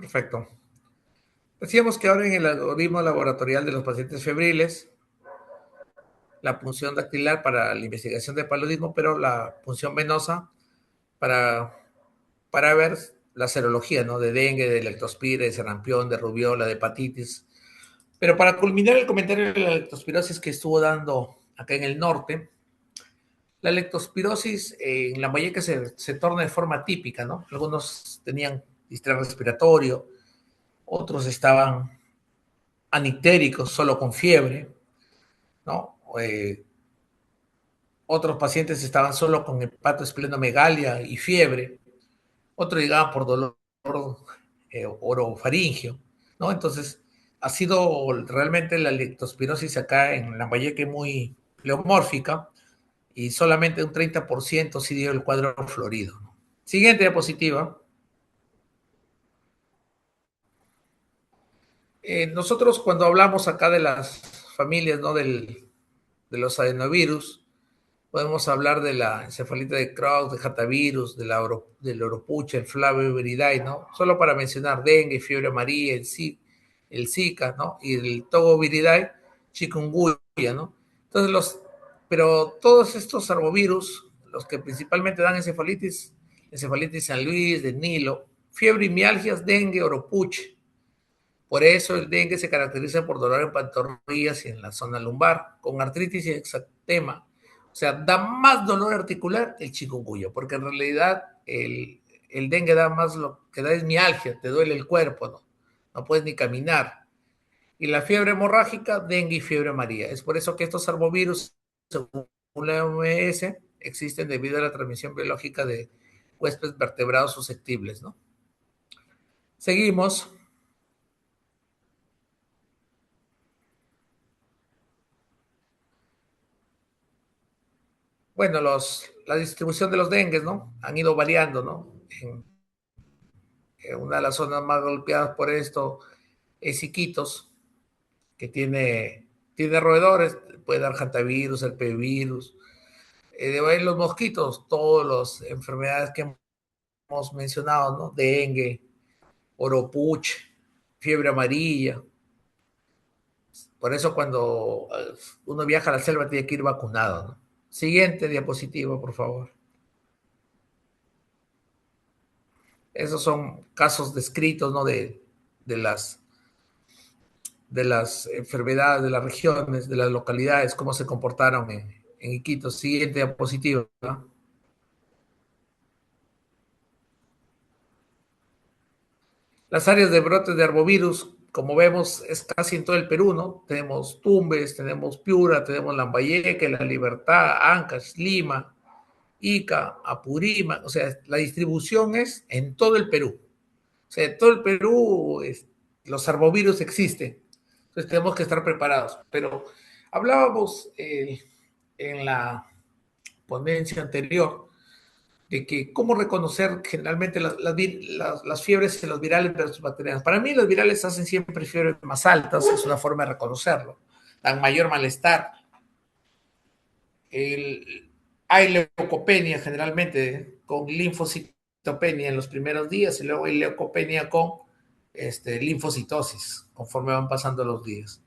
Perfecto. Decíamos que ahora en el algoritmo laboratorial de los pacientes febriles, la punción dactilar para la investigación de paludismo, pero la punción venosa para, para ver la serología, ¿no? De dengue, de leptospira, de sarampión, de rubiola, de hepatitis. Pero para culminar el comentario de la leptospirosis que estuvo dando acá en el norte, la leptospirosis en Lambayeque se torna de forma típica, ¿no? Algunos tenían distrés respiratorio, otros estaban anictéricos, solo con fiebre, ¿no? Otros pacientes estaban solo con hepatoesplenomegalia y fiebre, otros llegaban por dolor orofaringio, ¿no? Entonces, ha sido realmente la leptospirosis acá en Lambayeque muy pleomórfica y solamente un 30% sí dio el cuadro florido, ¿no? Siguiente diapositiva. Nosotros cuando hablamos acá de las familias, ¿no? De los adenovirus, podemos hablar de la encefalitis de Kraus, de Hantavirus, del Oropucha, el Flaviviridae, ¿no? Solo para mencionar dengue, fiebre amarilla, el Zika, ¿no? Y el Toboviridae, chikungunya, ¿no? Entonces, pero todos estos arbovirus, los que principalmente dan encefalitis San Luis, de Nilo, fiebre y mialgias, dengue, Oropucha. Por eso el dengue se caracteriza por dolor en pantorrillas y en la zona lumbar, con artritis y exantema. O sea, da más dolor articular el chikungunya, porque en realidad el dengue da más, lo que da es mialgia, te duele el cuerpo, ¿no? No puedes ni caminar. Y la fiebre hemorrágica, dengue y fiebre amarilla. Es por eso que estos arbovirus, según la OMS, existen debido a la transmisión biológica de huéspedes vertebrados susceptibles, ¿no? Seguimos. Bueno, la distribución de los dengues, ¿no? Han ido variando, ¿no? En una de las zonas más golpeadas por esto es Iquitos, que tiene roedores, puede dar hantavirus, herpevirus. De ahí los mosquitos, todas las enfermedades que hemos mencionado, ¿no? Dengue, oropuch, fiebre amarilla. Por eso cuando uno viaja a la selva tiene que ir vacunado, ¿no? Siguiente diapositiva, por favor. Esos son casos descritos, ¿no? De las, de las enfermedades, de las regiones, de las localidades, cómo se comportaron en Iquitos. Siguiente diapositiva, ¿no? Las áreas de brotes de arbovirus, como vemos, es casi en todo el Perú, ¿no? Tenemos Tumbes, tenemos Piura, tenemos Lambayeque, La Libertad, Ancash, Lima, Ica, Apurímac, o sea, la distribución es en todo el Perú. O sea, en todo el Perú los arbovirus existen. Entonces tenemos que estar preparados. Pero hablábamos en la ponencia anterior de que cómo reconocer generalmente las fiebres en los virales versus bacterianas. Para mí los virales hacen siempre fiebres más altas, es una forma de reconocerlo. Dan mayor malestar. Hay leucopenia generalmente con linfocitopenia en los primeros días y luego hay leucopenia con linfocitosis conforme van pasando los días.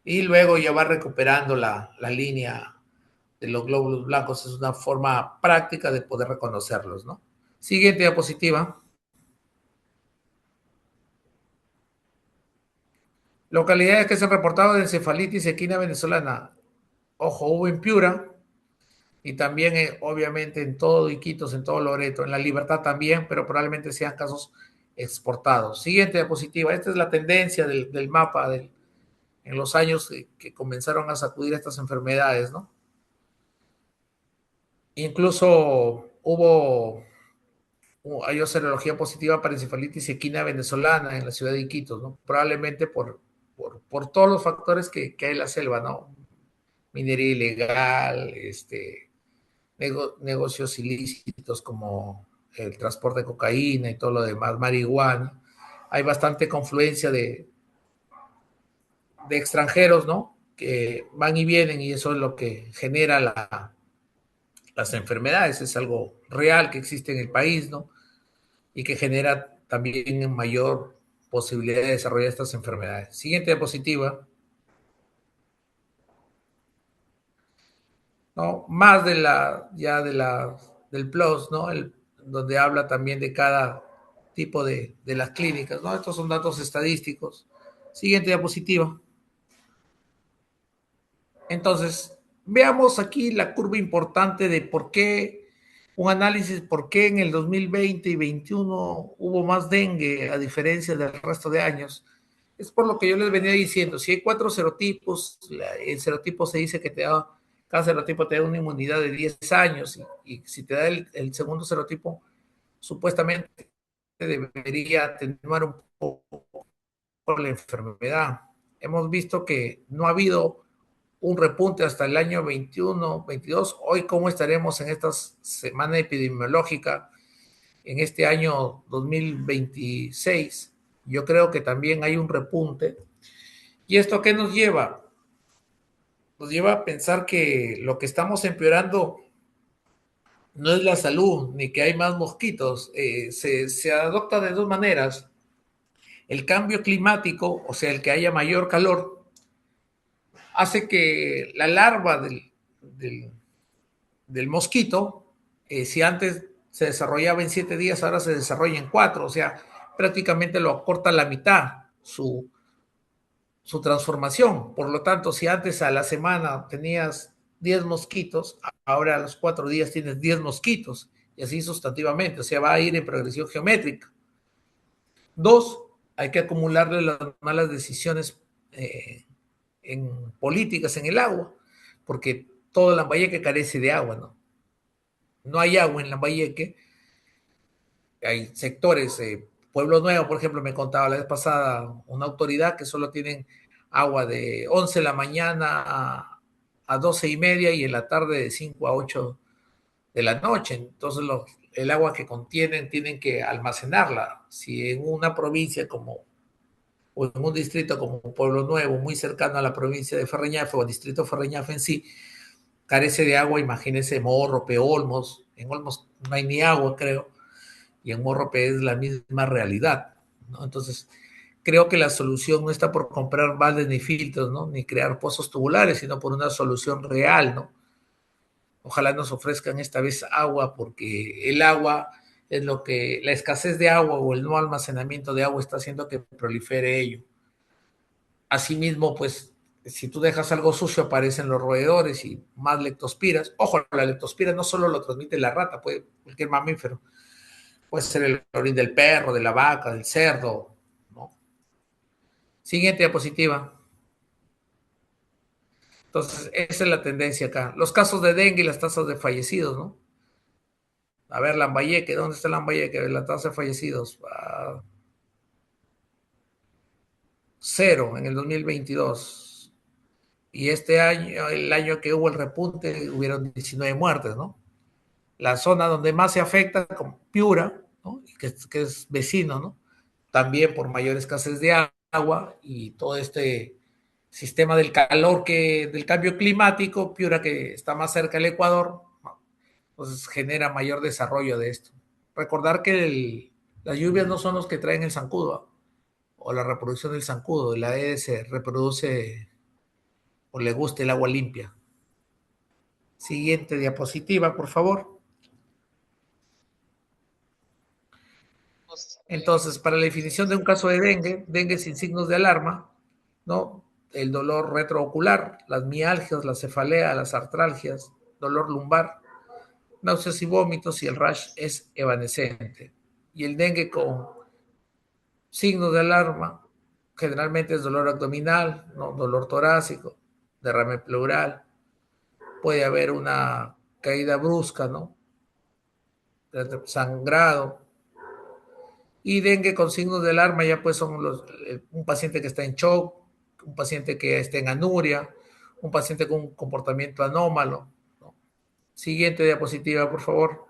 Y luego ya va recuperando la línea de los glóbulos blancos. Es una forma práctica de poder reconocerlos, ¿no? Siguiente diapositiva. Localidades que se han reportado de encefalitis equina venezolana. Ojo, hubo en Piura y también, obviamente, en todo Iquitos, en todo Loreto, en La Libertad también, pero probablemente sean casos exportados. Siguiente diapositiva. Esta es la tendencia del mapa en los años que comenzaron a sacudir estas enfermedades, ¿no? Incluso hay serología positiva para encefalitis equina venezolana en la ciudad de Iquitos, ¿no? Probablemente por todos los factores que hay en la selva, ¿no? Minería ilegal, negocios ilícitos como el transporte de cocaína y todo lo demás, marihuana. Hay bastante confluencia de extranjeros, ¿no? Que van y vienen y eso es lo que genera las enfermedades. Es algo real que existe en el país, ¿no? Y que genera también mayor posibilidad de desarrollar estas enfermedades. Siguiente diapositiva. ¿No? Más de del PLOS, ¿no? Donde habla también de cada tipo de las clínicas, ¿no? Estos son datos estadísticos. Siguiente diapositiva. Entonces, veamos aquí la curva importante de por qué, un análisis por qué en el 2020 y 2021 hubo más dengue a diferencia del resto de años. Es por lo que yo les venía diciendo, si hay 4 serotipos, el serotipo se dice que cada serotipo te da una inmunidad de 10 años y si te da el segundo serotipo, supuestamente debería atenuar un poco la enfermedad. Hemos visto que no ha habido un repunte hasta el año 21, 22. Hoy, ¿cómo estaremos en esta semana epidemiológica en este año 2026? Yo creo que también hay un repunte. ¿Y esto qué nos lleva? Nos lleva a pensar que lo que estamos empeorando no es la salud, ni que hay más mosquitos. Se adopta de dos maneras. El cambio climático, o sea, el que haya mayor calor, hace que la larva del mosquito, si antes se desarrollaba en 7 días, ahora se desarrolla en 4, o sea, prácticamente lo acorta a la mitad su transformación. Por lo tanto, si antes a la semana tenías 10 mosquitos, ahora a los 4 días tienes 10 mosquitos, y así sustantivamente, o sea, va a ir en progresión geométrica. Dos, hay que acumularle las malas decisiones en políticas en el agua, porque todo Lambayeque carece de agua, ¿no? No hay agua en Lambayeque, hay sectores, Pueblo Nuevo, por ejemplo, me contaba la vez pasada una autoridad que solo tienen agua de 11 de la mañana a 12 y media y en la tarde de 5 a 8 de la noche. Entonces el agua que contienen tienen que almacenarla. Si en una provincia como, o en un distrito como Pueblo Nuevo, muy cercano a la provincia de Ferreñafe o al distrito Ferreñafe en sí, carece de agua, imagínense Morrope, Olmos, en Olmos no hay ni agua, creo, y en Morrope es la misma realidad, ¿no? Entonces, creo que la solución no está por comprar baldes ni filtros, ¿no? Ni crear pozos tubulares, sino por una solución real, ¿no? Ojalá nos ofrezcan esta vez agua, porque el agua es lo que, la escasez de agua o el no almacenamiento de agua está haciendo que prolifere ello. Asimismo, pues, si tú dejas algo sucio, aparecen los roedores y más leptospiras. Ojo, la leptospira no solo lo transmite la rata, puede cualquier mamífero. Puede ser el orín del perro, de la vaca, del cerdo, ¿no? Siguiente diapositiva. Entonces, esa es la tendencia acá. Los casos de dengue y las tasas de fallecidos, ¿no? A ver, Lambayeque, ¿dónde está Lambayeque? La tasa de fallecidos. Cero en el 2022. Y este año, el año que hubo el repunte, hubieron 19 muertes, ¿no? La zona donde más se afecta, como Piura, ¿no? Que es vecino, ¿no? También por mayor escasez de agua y todo este sistema del calor del cambio climático, Piura que está más cerca del Ecuador, pues genera mayor desarrollo de esto. Recordar que las lluvias no son los que traen el zancudo o la reproducción del zancudo, la Aedes se reproduce o le gusta el agua limpia. Siguiente diapositiva, por favor. Entonces, para la definición de un caso de dengue, dengue sin signos de alarma, ¿no? El dolor retroocular, las mialgias, la cefalea, las artralgias, dolor lumbar, náuseas y vómitos, y el rash es evanescente. Y el dengue con signos de alarma generalmente es dolor abdominal, ¿no? Dolor torácico, derrame pleural, puede haber una caída brusca, ¿no? Sangrado. Y dengue con signos de alarma ya pues son un paciente que está en shock, un paciente que está en anuria, un paciente con un comportamiento anómalo, ¿no? Siguiente diapositiva, por favor.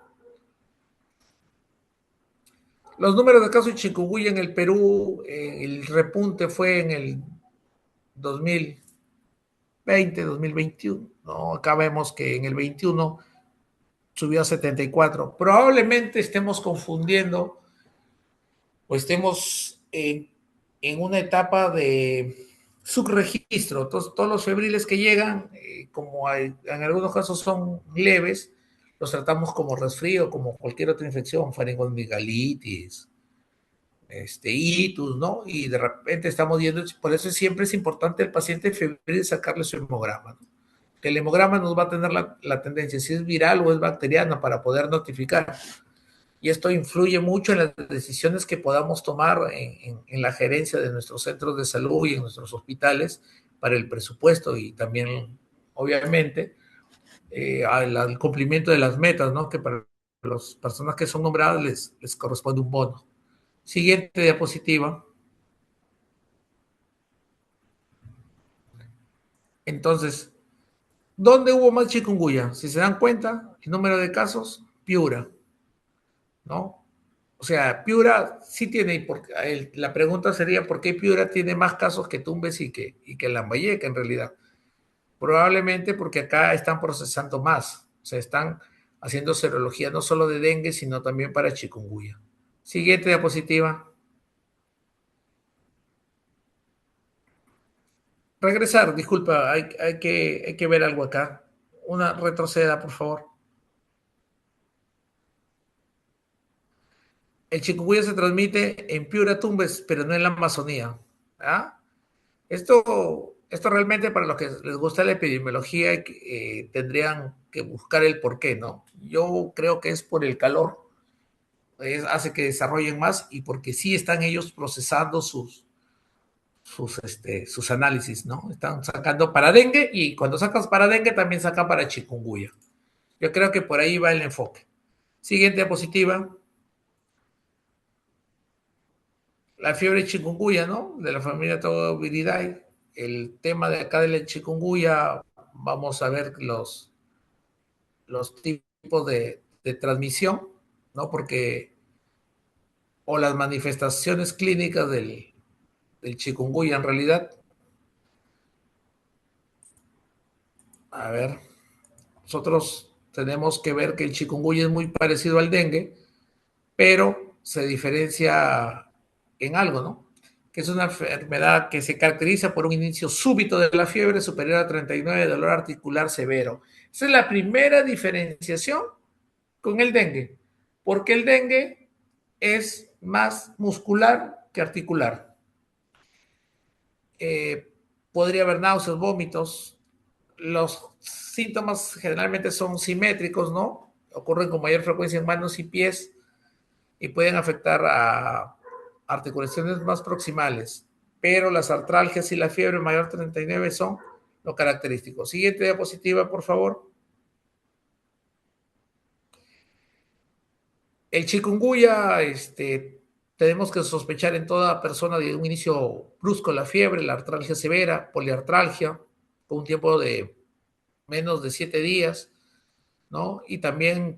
Los números de casos de chikungunya en el Perú, el repunte fue en el 2020, 2021, ¿no? Acá vemos que en el 21 subió a 74. Probablemente estemos confundiendo o estemos en una etapa de subregistro. Entonces, todos los febriles que llegan, como en algunos casos son leves, los tratamos como resfrío, como cualquier otra infección, faringomigalitis, itus, ¿no? Y de repente estamos viendo, por eso siempre es importante el paciente febril sacarle su hemograma, ¿no? Que el hemograma nos va a tener la tendencia, si es viral o es bacteriana, para poder notificar. Y esto influye mucho en las decisiones que podamos tomar en la gerencia de nuestros centros de salud y en nuestros hospitales para el presupuesto y también, obviamente, al cumplimiento de las metas, ¿no? Que para las personas que son nombradas les corresponde un bono. Siguiente diapositiva. Entonces, ¿dónde hubo más chikungunya? Si se dan cuenta, el número de casos, Piura, ¿no? O sea, Piura sí tiene, la pregunta sería, ¿por qué Piura tiene más casos que Tumbes y que Lambayeque en realidad? Probablemente porque acá están procesando más, o sea, están haciendo serología no solo de dengue, sino también para chikungunya. Siguiente diapositiva. Regresar, disculpa, hay que ver algo acá. Una retroceda, por favor. El chikungunya se transmite en Piura, Tumbes, pero no en la Amazonía. ¿Ah? Esto realmente para los que les gusta la epidemiología tendrían que buscar el porqué, ¿no? Yo creo que es por el calor, hace que desarrollen más y porque sí están ellos procesando sus análisis, ¿no? Están sacando para dengue y cuando sacas para dengue también sacan para chikungunya. Yo creo que por ahí va el enfoque. Siguiente diapositiva. La fiebre chikungunya, ¿no? De la familia Tobiridae. El tema de acá de la chikungunya, vamos a ver los tipos de transmisión, ¿no? Porque, o las manifestaciones clínicas del chikungunya en realidad. A ver, nosotros tenemos que ver que el chikungunya es muy parecido al dengue, pero se diferencia en algo, ¿no? Que es una enfermedad que se caracteriza por un inicio súbito de la fiebre superior a 39, dolor articular severo. Esa es la primera diferenciación con el dengue, porque el dengue es más muscular que articular. Eh, Podría haber náuseas, vómitos. Los síntomas generalmente son simétricos, ¿no? Ocurren con mayor frecuencia en manos y pies y pueden afectar a articulaciones más proximales, pero las artralgias y la fiebre mayor de 39 son lo característico. Siguiente diapositiva, por favor. El chikungunya, tenemos que sospechar en toda persona de un inicio brusco la fiebre, la artralgia severa, poliartralgia, con un tiempo de menos de 7 días, ¿no? Y también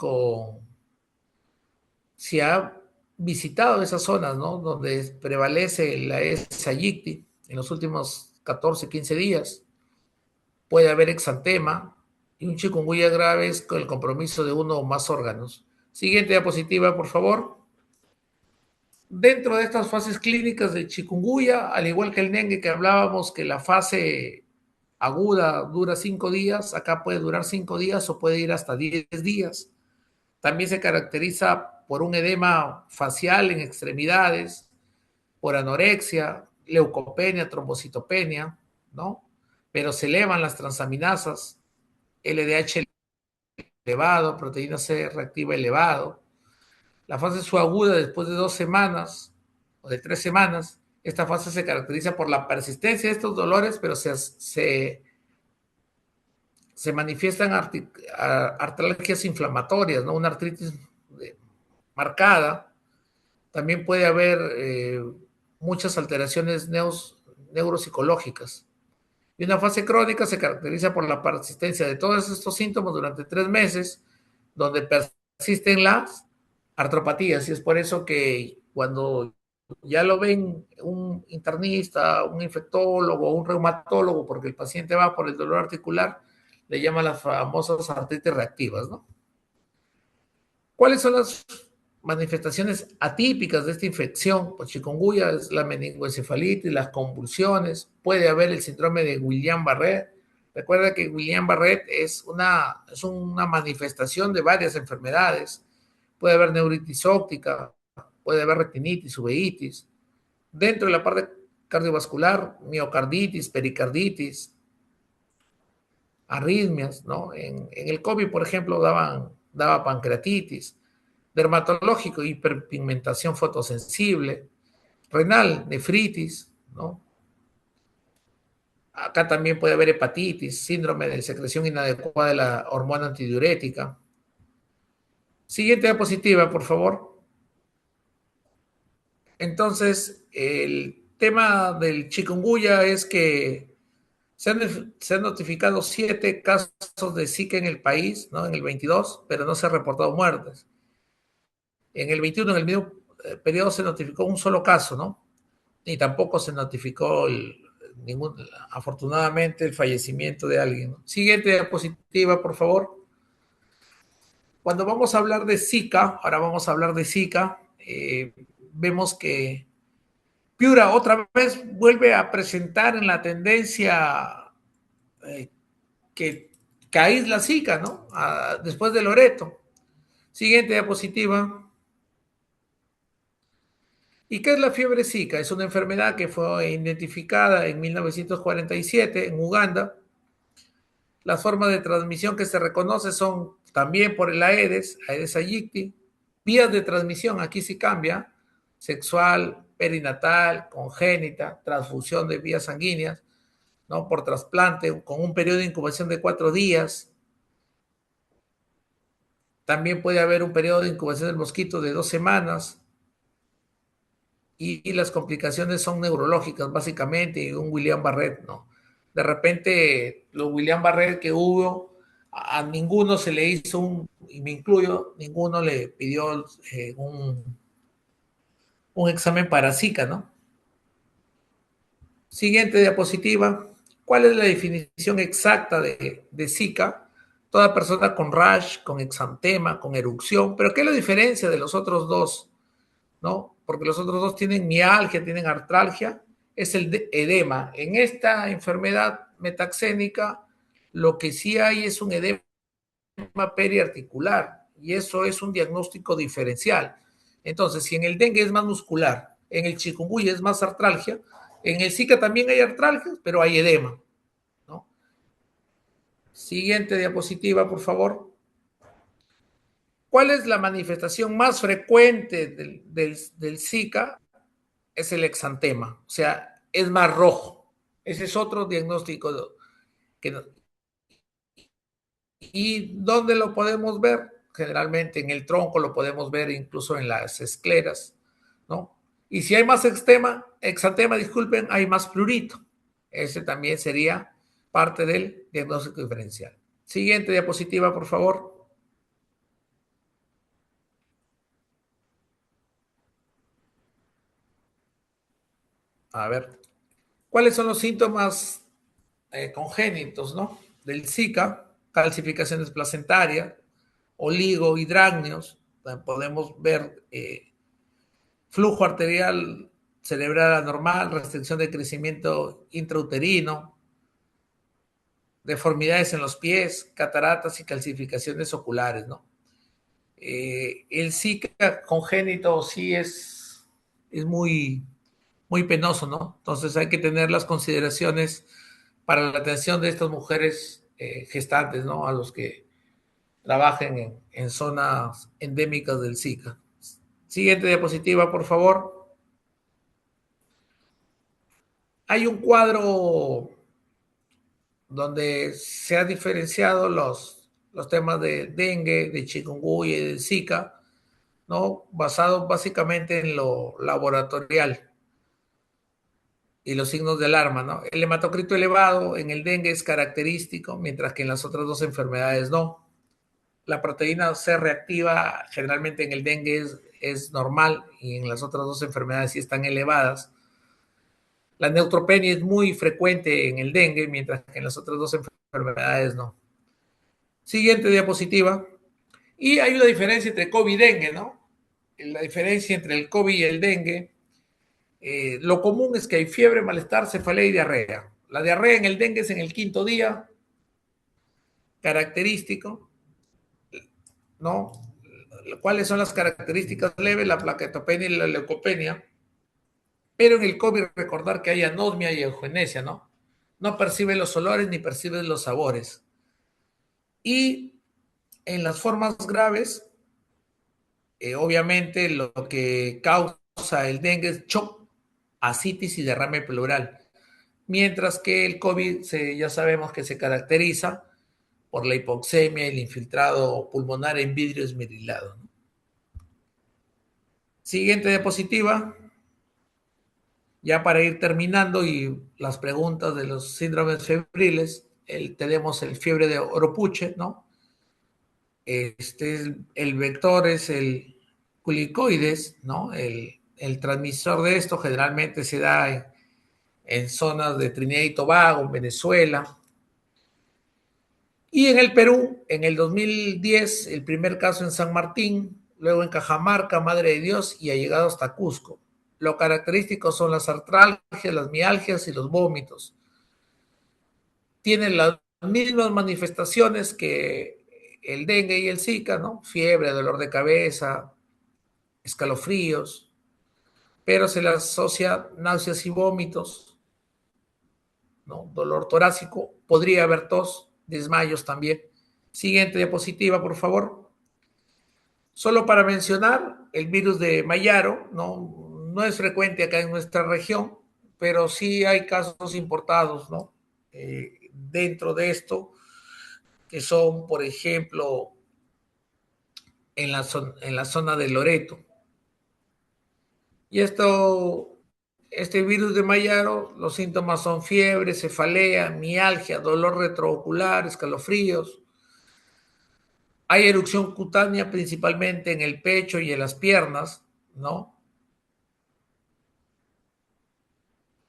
si ha visitado esas zonas, ¿no? Donde prevalece la Aedes aegypti en los últimos 14, 15 días, puede haber exantema y un chikungunya grave es con el compromiso de uno o más órganos. Siguiente diapositiva, por favor. Dentro de estas fases clínicas de chikungunya, al igual que el dengue que hablábamos, que la fase aguda dura 5 días, acá puede durar 5 días o puede ir hasta 10 días. También se caracteriza por un edema facial en extremidades, por anorexia, leucopenia, trombocitopenia, ¿no? Pero se elevan las transaminasas, LDH elevado, proteína C reactiva elevado. La fase subaguda después de 2 semanas o de 3 semanas, esta fase se caracteriza por la persistencia de estos dolores, pero se manifiestan artralgias inflamatorias, ¿no? Una artritis marcada. También puede haber muchas alteraciones neuropsicológicas. Y una fase crónica se caracteriza por la persistencia de todos estos síntomas durante 3 meses, donde persisten las artropatías. Y es por eso que cuando ya lo ven un internista, un infectólogo, un reumatólogo, porque el paciente va por el dolor articular, le llaman las famosas artritis reactivas, ¿no? ¿Cuáles son las manifestaciones atípicas de esta infección, pues chikungunya es la meningoencefalitis, las convulsiones, puede haber el síndrome de Guillain-Barré. Recuerda que Guillain-Barré es una manifestación de varias enfermedades. Puede haber neuritis óptica, puede haber retinitis, uveitis. Dentro de la parte cardiovascular, miocarditis, pericarditis, arritmias, ¿no? En el COVID, por ejemplo, daba pancreatitis, dermatológico, hiperpigmentación fotosensible, renal, nefritis, ¿no? Acá también puede haber hepatitis, síndrome de secreción inadecuada de la hormona antidiurética. Siguiente diapositiva, por favor. Entonces, el tema del chikungunya es que se han notificado 7 casos de Zika en el país, ¿no? En el 22, pero no se han reportado muertes. En el 21, en el mismo periodo, se notificó un solo caso, ¿no? Y tampoco se notificó afortunadamente, el fallecimiento de alguien, ¿no? Siguiente diapositiva, por favor. Cuando vamos a hablar de Zika, ahora vamos a hablar de Zika, vemos que Piura otra vez vuelve a presentar en la tendencia eh, que, que aísla Zika, ¿no? Después de Loreto. Siguiente diapositiva. ¿Y qué es la fiebre Zika? Es una enfermedad que fue identificada en 1947 en Uganda. Las formas de transmisión que se reconoce son también por el Aedes aegypti. Vías de transmisión, aquí sí cambia: sexual, perinatal, congénita, transfusión de vías sanguíneas, ¿no? Por trasplante, con un periodo de incubación de 4 días. También puede haber un periodo de incubación del mosquito de 2 semanas. Y las complicaciones son neurológicas, básicamente, y un Guillain-Barré, ¿no? De repente, los Guillain-Barré que hubo, a ninguno se le hizo y me incluyo, ninguno le pidió un examen para Zika, ¿no? Siguiente diapositiva. ¿Cuál es la definición exacta de Zika? Toda persona con rash, con exantema, con erupción. ¿Pero qué es la diferencia de los otros dos? ¿No? Porque los otros dos tienen mialgia, tienen artralgia, es el edema. En esta enfermedad metaxénica, lo que sí hay es un edema periarticular, y eso es un diagnóstico diferencial. Entonces, si en el dengue es más muscular, en el chikungunya es más artralgia, en el Zika también hay artralgia, pero hay edema, ¿no? Siguiente diapositiva, por favor. ¿Cuál es la manifestación más frecuente del Zika? Es el exantema, o sea, es más rojo. Ese es otro diagnóstico que no. ¿Y dónde lo podemos ver? Generalmente en el tronco, lo podemos ver incluso en las escleras, ¿no? Y si hay más exantema, disculpen, hay más prurito. Ese también sería parte del diagnóstico diferencial. Siguiente diapositiva, por favor. A ver, ¿cuáles son los síntomas congénitos, ¿no? Del Zika? Calcificaciones placentarias, oligohidrácneos, podemos ver flujo arterial cerebral anormal, restricción de crecimiento intrauterino, deformidades en los pies, cataratas y calcificaciones oculares, ¿no? El Zika congénito sí es muy penoso, ¿no? Entonces hay que tener las consideraciones para la atención de estas mujeres gestantes, ¿no? A los que trabajen en zonas endémicas del Zika. Siguiente diapositiva, por favor. Hay un cuadro donde se han diferenciado los temas de dengue, de chikungunya y de Zika, ¿no? Basado básicamente en lo laboratorial y los signos de alarma, ¿no? El hematocrito elevado en el dengue es característico, mientras que en las otras dos enfermedades no. La proteína C reactiva generalmente en el dengue es normal, y en las otras dos enfermedades sí están elevadas. La neutropenia es muy frecuente en el dengue, mientras que en las otras dos enfermedades no. Siguiente diapositiva. Y hay una diferencia entre COVID y dengue, ¿no? la diferencia entre el COVID y el dengue, lo común es que hay fiebre, malestar, cefalea y diarrea. La diarrea en el dengue es en el quinto día, característico, ¿no? ¿Cuáles son las características leves? La plaquetopenia y la leucopenia. Pero en el COVID recordar que hay anosmia y eugenesia, ¿no? No percibe los olores ni percibe los sabores. Y en las formas graves, obviamente lo que causa el dengue es shock, ascitis y derrame pleural. Mientras que el COVID ya sabemos que se caracteriza por la hipoxemia y el infiltrado pulmonar en vidrio esmerilado. Siguiente diapositiva, ya para ir terminando y las preguntas de los síndromes febriles, tenemos el fiebre de Oropuche, ¿no? El vector es el culicoides, ¿no? El transmisor de esto generalmente se da en zonas de Trinidad y Tobago, en Venezuela. Y en el Perú, en el 2010, el primer caso en San Martín, luego en Cajamarca, Madre de Dios, y ha llegado hasta Cusco. Lo característico son las artralgias, las mialgias y los vómitos. Tienen las mismas manifestaciones que el dengue y el Zika, ¿no? Fiebre, dolor de cabeza, escalofríos, pero se les asocia náuseas y vómitos, ¿no? Dolor torácico, podría haber tos, desmayos también. Siguiente diapositiva, por favor. Solo para mencionar, el virus de Mayaro no es frecuente acá en nuestra región, pero sí hay casos importados, ¿no? Dentro de esto, que son, por ejemplo, en la zona de Loreto. Y este virus de Mayaro, los síntomas son fiebre, cefalea, mialgia, dolor retroocular, escalofríos. Hay erupción cutánea principalmente en el pecho y en las piernas, ¿no?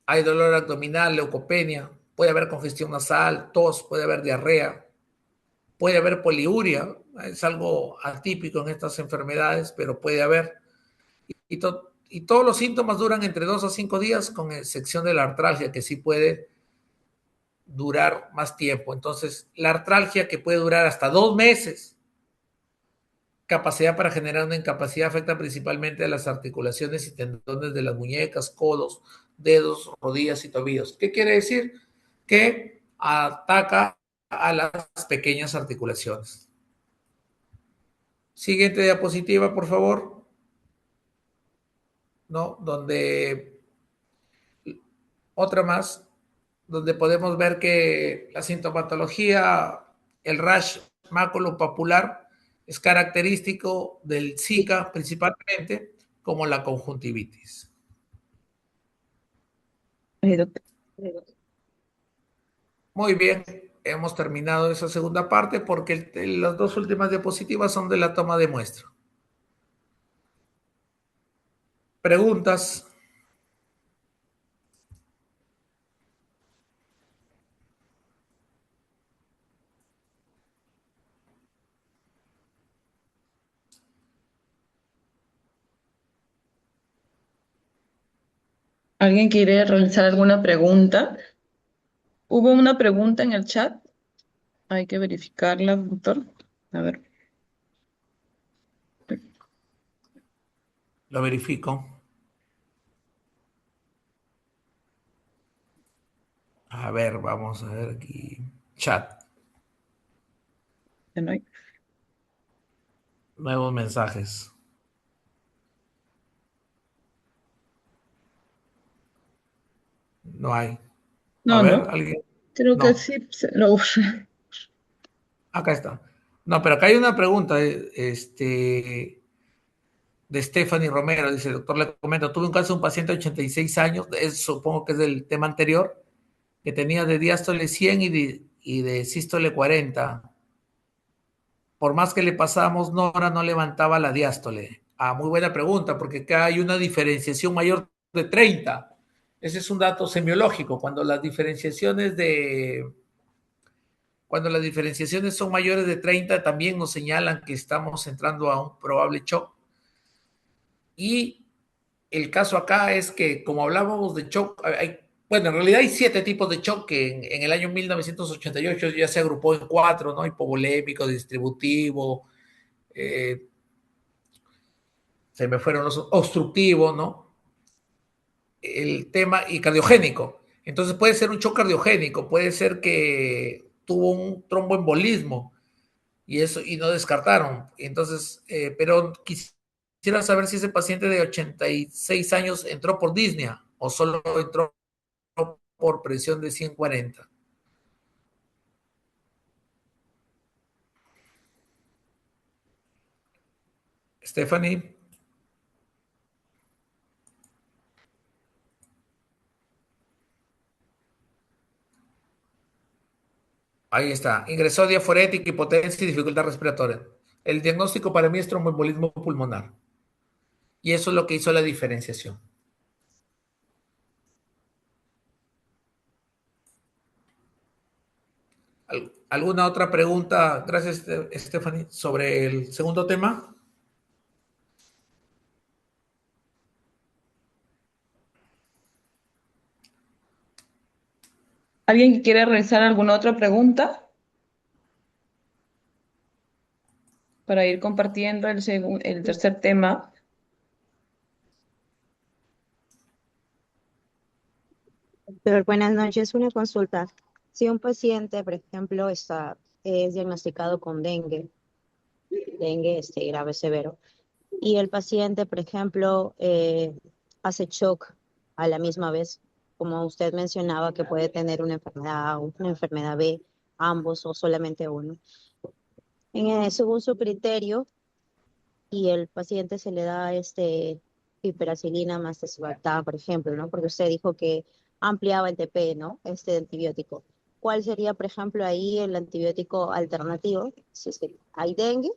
Hay dolor abdominal, leucopenia, puede haber congestión nasal, tos, puede haber diarrea, puede haber poliuria, es algo atípico en estas enfermedades, pero puede haber. Y todos los síntomas duran entre 2 a 5 días, con excepción de la artralgia, que sí puede durar más tiempo. Entonces, la artralgia, que puede durar hasta 2 meses, capacidad para generar una incapacidad, afecta principalmente a las articulaciones y tendones de las muñecas, codos, dedos, rodillas y tobillos. ¿Qué quiere decir? Que ataca a las pequeñas articulaciones. Siguiente diapositiva, por favor. ¿No? Donde otra más, donde podemos ver que la sintomatología, el rash maculopapular, es característico del Zika principalmente, como la conjuntivitis. Muy bien, hemos terminado esa segunda parte porque las dos últimas diapositivas son de la toma de muestra. ¿Preguntas? ¿Alguien quiere realizar alguna pregunta? Hubo una pregunta en el chat. Hay que verificarla, doctor. A ver. Lo verifico. A ver, vamos a ver aquí. Chat. Ya no hay. Nuevos mensajes. No hay. A No, ver, no. alguien. Creo que No, sí lo acá está. No, pero acá hay una pregunta. De Stephanie Romero. Dice, doctor, le comento, tuve un caso de un paciente de 86 años, supongo que es del tema anterior, que tenía de diástole 100 y de sístole 40. Por más que le pasamos Nora, no levantaba la diástole. Ah, muy buena pregunta, porque acá hay una diferenciación mayor de 30. Ese es un dato semiológico. Cuando las diferenciaciones son mayores de 30, también nos señalan que estamos entrando a un probable shock. Y el caso acá es que, como hablábamos de shock, bueno, en realidad hay 7 tipos de shock que en el año 1988 ya se agrupó en 4, ¿no? Hipovolémico, distributivo, eh, se me fueron los obstructivos, ¿no? El tema y cardiogénico. Entonces puede ser un shock cardiogénico, puede ser que tuvo un tromboembolismo y eso y no descartaron. Entonces, pero quisiera saber si ese paciente de 86 años entró por disnea o solo entró por presión de 140. Stephanie, ahí está. Ingresó diaforética, hipotensión y dificultad respiratoria. El diagnóstico para mí es tromboembolismo pulmonar. Y eso es lo que hizo la diferenciación. ¿Alguna otra pregunta? Gracias, Stephanie, sobre el segundo tema. ¿Alguien que quiere realizar alguna otra pregunta para ir compartiendo el tercer tema? Doctor, buenas noches. Una consulta. Si un paciente, por ejemplo, es diagnosticado con dengue grave severo, y el paciente, por ejemplo, hace shock a la misma vez, como usted mencionaba, que puede tener una enfermedad A o una enfermedad B, ambos o solamente uno. Según su criterio, y el paciente se le da piperacilina más tazobactam, por ejemplo, ¿no? Porque usted dijo que ampliaba el TP, ¿no? Este antibiótico. ¿Cuál sería, por ejemplo, ahí el antibiótico alternativo? Si es que hay dengue,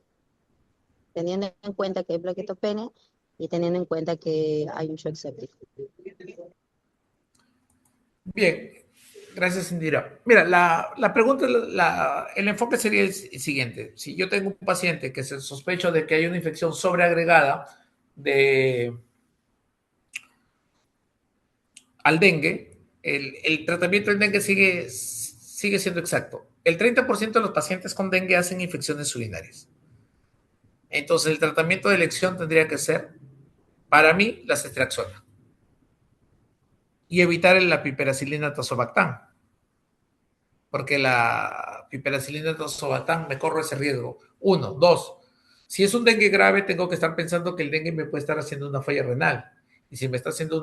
teniendo en cuenta que hay plaquetopenia y teniendo en cuenta que hay un shock séptico. Bien, gracias, Indira. Mira, la pregunta, el enfoque sería el siguiente. Si yo tengo un paciente que se sospecha de que hay una infección sobreagregada de, al dengue, el tratamiento del dengue sigue siendo exacto. El 30% de los pacientes con dengue hacen infecciones urinarias. Entonces, el tratamiento de elección tendría que ser, para mí, la ceftriaxona y evitar la piperacilina tazobactam, porque la piperacilina tazobactam me corro ese riesgo. Uno, dos, si es un dengue grave, tengo que estar pensando que el dengue me puede estar haciendo una falla renal. Y si me está haciendo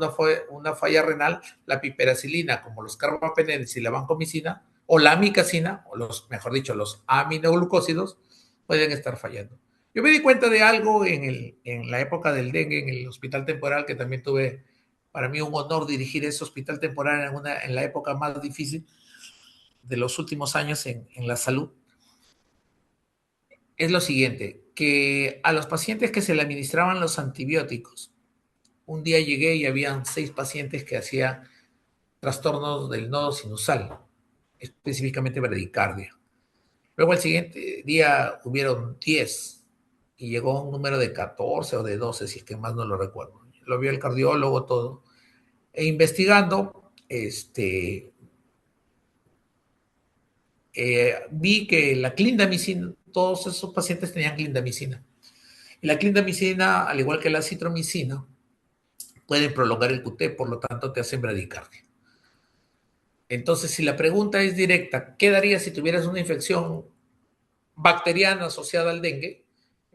una falla renal, la piperacilina, como los carbapenems y la vancomicina, o la amicacina, o mejor dicho, los aminoglucósidos, pueden estar fallando. Yo me di cuenta de algo en la época del dengue, en el hospital temporal, que también tuve para mí un honor dirigir ese hospital temporal en la época más difícil de los últimos años en la salud, es lo siguiente, que a los pacientes que se le administraban los antibióticos, un día llegué y habían 6 pacientes que hacían trastornos del nodo sinusal, específicamente bradicardia. Luego el siguiente día hubieron 10 y llegó un número de 14 o de 12, si es que más no lo recuerdo. Lo vio el cardiólogo, todo. E investigando, vi que la clindamicina, todos esos pacientes tenían clindamicina. Y la clindamicina, al igual que la citromicina, pueden prolongar el QT, por lo tanto te hacen bradicardia. Entonces, si la pregunta es directa, ¿qué darías si tuvieras una infección bacteriana asociada al dengue?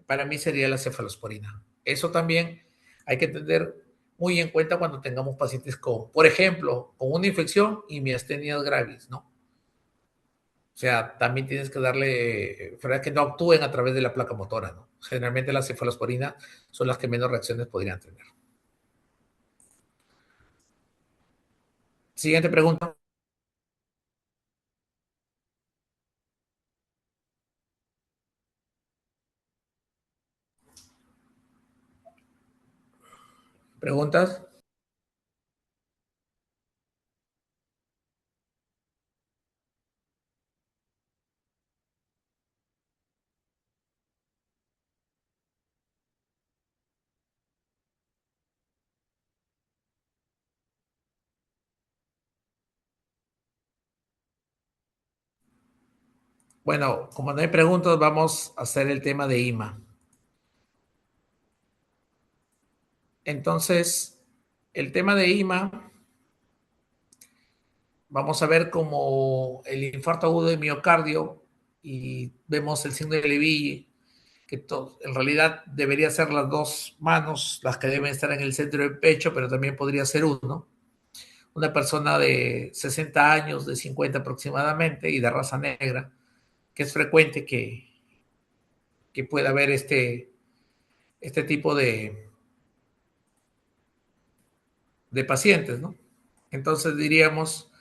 Para mí sería la cefalosporina. Eso también hay que tener muy en cuenta cuando tengamos pacientes con, por ejemplo, con una infección y miastenias gravis, ¿no? O sea, también tienes que darle, para que no actúen a través de la placa motora, ¿no? Generalmente las cefalosporinas son las que menos reacciones podrían tener. Siguiente pregunta. ¿Preguntas? Bueno, como no hay preguntas, vamos a hacer el tema de IMA. Entonces, el tema de IMA, vamos a ver como el infarto agudo de miocardio y vemos el signo de Levy, que en realidad debería ser las dos manos las que deben estar en el centro del pecho, pero también podría ser uno. Una persona de 60 años, de 50 aproximadamente, y de raza negra, que es frecuente que pueda haber este tipo de pacientes, ¿no? Entonces diríamos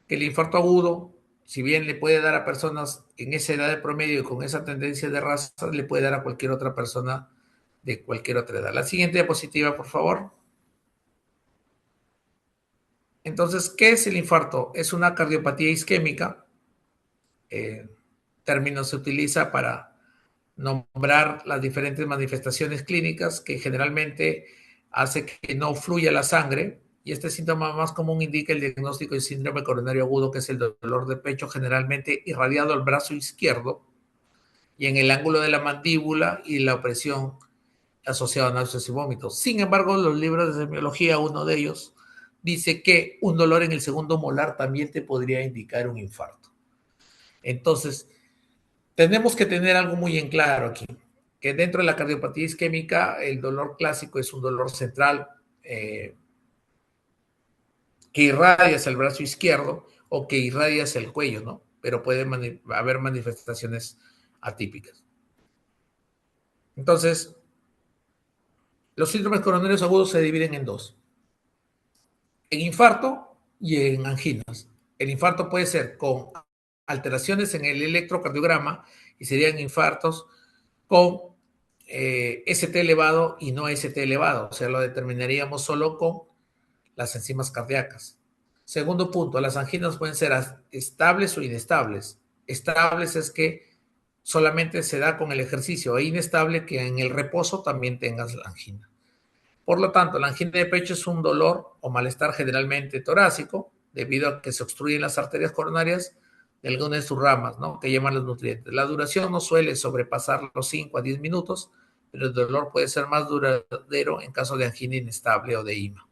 que el infarto agudo, si bien le puede dar a personas en esa edad de promedio y con esa tendencia de raza, le puede dar a cualquier otra persona de cualquier otra edad. La siguiente diapositiva, por favor. Entonces, ¿qué es el infarto? Es una cardiopatía isquémica. Término se utiliza para nombrar las diferentes manifestaciones clínicas que generalmente hace que no fluya la sangre, y este síntoma más común indica el diagnóstico de síndrome coronario agudo, que es el dolor de pecho generalmente irradiado al brazo izquierdo y en el ángulo de la mandíbula, y la opresión asociada a náuseas y vómitos. Sin embargo, los libros de semiología, uno de ellos, dice que un dolor en el segundo molar también te podría indicar un infarto. Entonces, tenemos que tener algo muy en claro aquí, que dentro de la cardiopatía isquémica el dolor clásico es un dolor central que irradia hacia el brazo izquierdo o que irradia hacia el cuello, ¿no? Pero puede haber manifestaciones atípicas. Entonces, los síndromes coronarios agudos se dividen en dos: en infarto y en anginas. El infarto puede ser con alteraciones en el electrocardiograma y serían infartos con ST elevado y no ST elevado, o sea, lo determinaríamos solo con las enzimas cardíacas. Segundo punto, las anginas pueden ser estables o inestables. Estables es que solamente se da con el ejercicio, e inestable que en el reposo también tengas la angina. Por lo tanto, la angina de pecho es un dolor o malestar generalmente torácico, debido a que se obstruyen las arterias coronarias de algunas de sus ramas, ¿no?, que llaman los nutrientes. La duración no suele sobrepasar los 5 a 10 minutos, pero el dolor puede ser más duradero en caso de angina inestable o de IMA.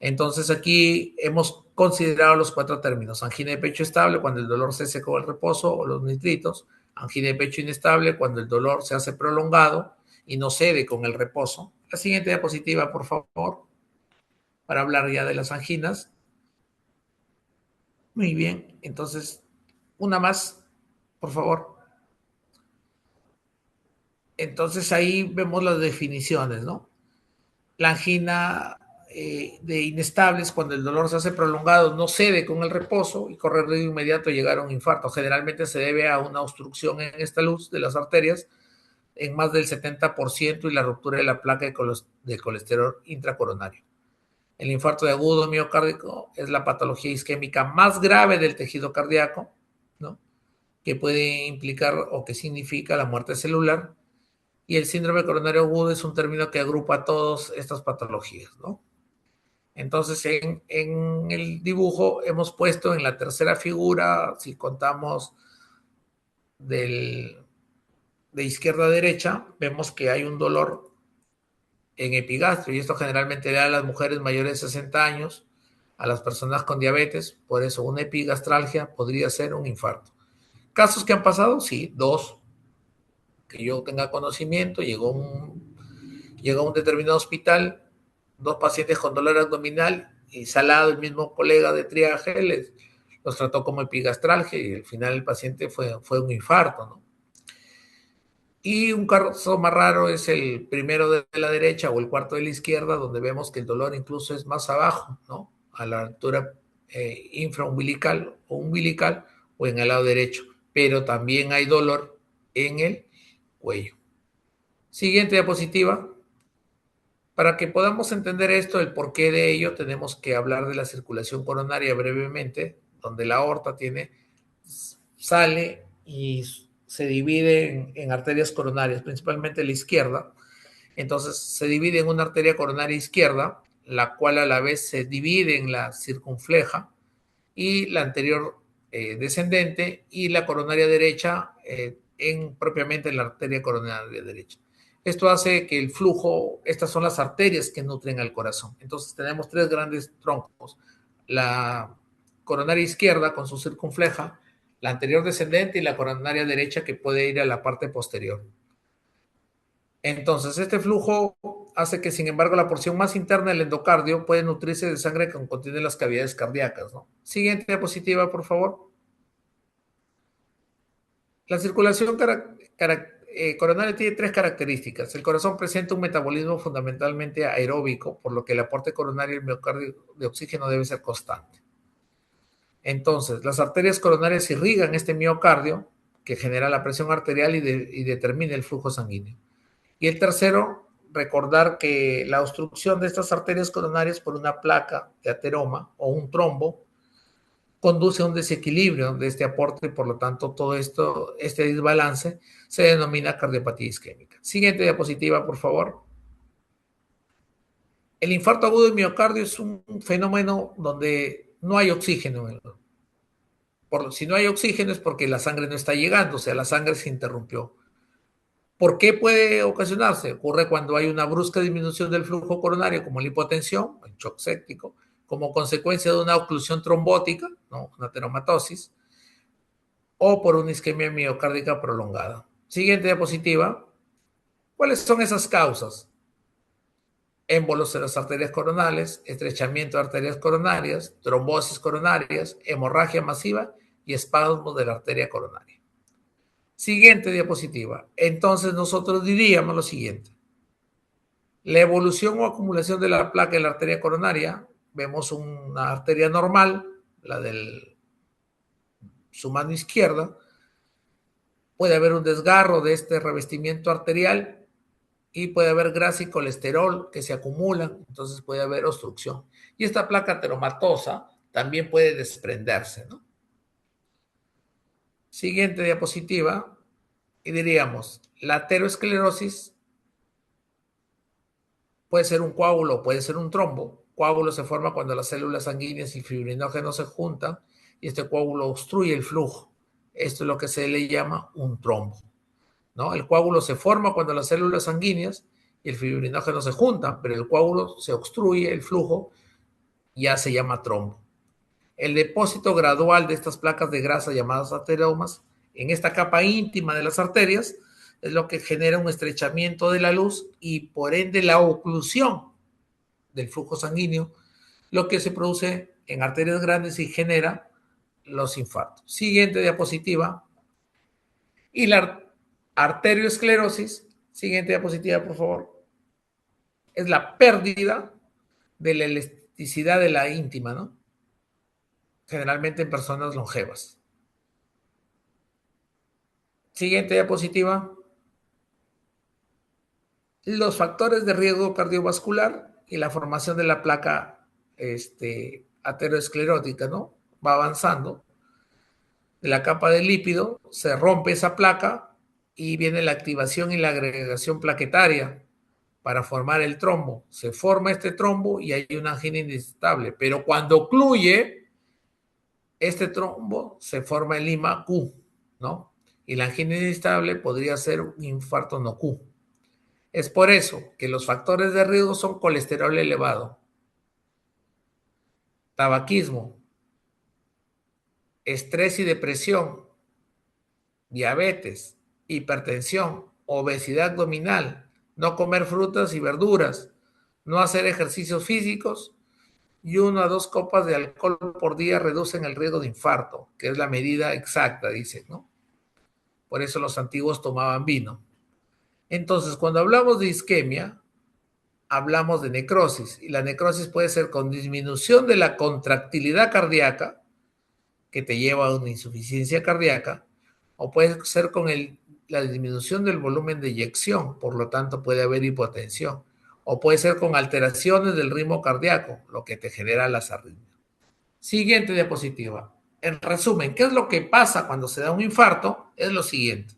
Entonces aquí hemos considerado los 4 términos: angina de pecho estable cuando el dolor cese con el reposo o los nitritos; angina de pecho inestable cuando el dolor se hace prolongado y no cede con el reposo. La siguiente diapositiva, por favor, para hablar ya de las anginas. Muy bien, entonces, una más, por favor. Entonces ahí vemos las definiciones, ¿no? La angina de inestables cuando el dolor se hace prolongado, no cede con el reposo y corre riesgo inmediato de llegar a un infarto. Generalmente se debe a una obstrucción en esta luz de las arterias en más del 70% y la ruptura de la placa de colesterol intracoronario. El infarto de agudo miocárdico es la patología isquémica más grave del tejido cardíaco, ¿no?, que puede implicar o que significa la muerte celular. Y el síndrome coronario agudo es un término que agrupa todas estas patologías, ¿no? Entonces, en el dibujo hemos puesto en la tercera figura, si contamos de izquierda a derecha, vemos que hay un dolor en epigastrio, y esto generalmente le da a las mujeres mayores de 60 años, a las personas con diabetes. Por eso una epigastralgia podría ser un infarto. ¿Casos que han pasado? Sí, 2, que yo tenga conocimiento. Llegó a un determinado hospital 2 pacientes con dolor abdominal, y Salado, el mismo colega de triaje, los trató como epigastralgia, y al final el paciente fue un infarto, ¿no? Y un caso más raro es el primero de la derecha o el cuarto de la izquierda, donde vemos que el dolor incluso es más abajo, ¿no?, a la altura infraumbilical o umbilical, o en el lado derecho, pero también hay dolor en el cuello. Siguiente diapositiva. Para que podamos entender esto, el porqué de ello, tenemos que hablar de la circulación coronaria brevemente, donde la aorta sale y se divide en arterias coronarias, principalmente la izquierda. Entonces se divide en una arteria coronaria izquierda, la cual a la vez se divide en la circunfleja, y la anterior descendente y la coronaria derecha propiamente en la arteria coronaria derecha. Esto hace que el flujo, estas son las arterias que nutren al corazón. Entonces tenemos tres grandes troncos. La coronaria izquierda con su circunfleja, la anterior descendente y la coronaria derecha que puede ir a la parte posterior. Entonces, este flujo hace que, sin embargo, la porción más interna del endocardio puede nutrirse de sangre que contiene las cavidades cardíacas, ¿no? Siguiente diapositiva, por favor. La circulación coronaria tiene tres características. El corazón presenta un metabolismo fundamentalmente aeróbico, por lo que el aporte coronario al miocardio de oxígeno debe ser constante. Entonces, las arterias coronarias irrigan este miocardio, que genera la presión arterial y determina el flujo sanguíneo. Y el tercero, recordar que la obstrucción de estas arterias coronarias por una placa de ateroma o un trombo conduce a un desequilibrio de este aporte y por lo tanto todo esto, este desbalance se denomina cardiopatía isquémica. Siguiente diapositiva, por favor. El infarto agudo del miocardio es un fenómeno donde no hay oxígeno. Si no hay oxígeno es porque la sangre no está llegando, o sea, la sangre se interrumpió. ¿Por qué puede ocasionarse? Ocurre cuando hay una brusca disminución del flujo coronario, como la hipotensión, el shock séptico, como consecuencia de una oclusión trombótica, ¿no? Una ateromatosis, o por una isquemia miocárdica prolongada. Siguiente diapositiva. ¿Cuáles son esas causas? Émbolos de las arterias coronales, estrechamiento de arterias coronarias, trombosis coronarias, hemorragia masiva y espasmos de la arteria coronaria. Siguiente diapositiva. Entonces nosotros diríamos lo siguiente. La evolución o acumulación de la placa en la arteria coronaria, vemos una arteria normal, la de su mano izquierda, puede haber un desgarro de este revestimiento arterial y puede haber grasa y colesterol que se acumulan, entonces puede haber obstrucción. Y esta placa ateromatosa también puede desprenderse, ¿no? Siguiente diapositiva. Y diríamos, la ateroesclerosis puede ser un coágulo, puede ser un trombo. Coágulo se forma cuando las células sanguíneas y fibrinógenos se juntan y este coágulo obstruye el flujo. Esto es lo que se le llama un trombo, ¿no? El coágulo se forma cuando las células sanguíneas y el fibrinógeno se juntan, pero el coágulo se obstruye el flujo, ya se llama trombo. El depósito gradual de estas placas de grasa llamadas ateromas en esta capa íntima de las arterias es lo que genera un estrechamiento de la luz y por ende la oclusión del flujo sanguíneo, lo que se produce en arterias grandes y genera los infartos. Siguiente diapositiva. Y la arterioesclerosis, siguiente diapositiva, por favor, es la pérdida de la elasticidad de la íntima, ¿no? Generalmente en personas longevas. Siguiente diapositiva. Los factores de riesgo cardiovascular y la formación de la placa ateroesclerótica, ¿no? Va avanzando. De la capa de lípido se rompe esa placa y viene la activación y la agregación plaquetaria para formar el trombo. Se forma este trombo y hay una angina inestable, pero cuando ocluye este trombo se forma el lima Q, ¿no? Y la angina inestable podría ser un infarto no Q. Es por eso que los factores de riesgo son colesterol elevado, tabaquismo, estrés y depresión, diabetes, hipertensión, obesidad abdominal, no comer frutas y verduras, no hacer ejercicios físicos y 1 a 2 copas de alcohol por día reducen el riesgo de infarto, que es la medida exacta, dicen, ¿no? Por eso los antiguos tomaban vino. Entonces, cuando hablamos de isquemia, hablamos de necrosis, y la necrosis puede ser con disminución de la contractilidad cardíaca, que te lleva a una insuficiencia cardíaca, o puede ser con la disminución del volumen de eyección, por lo tanto puede haber hipotensión, o puede ser con alteraciones del ritmo cardíaco, lo que te genera las arritmias. Siguiente diapositiva. En resumen, ¿qué es lo que pasa cuando se da un infarto? Es lo siguiente.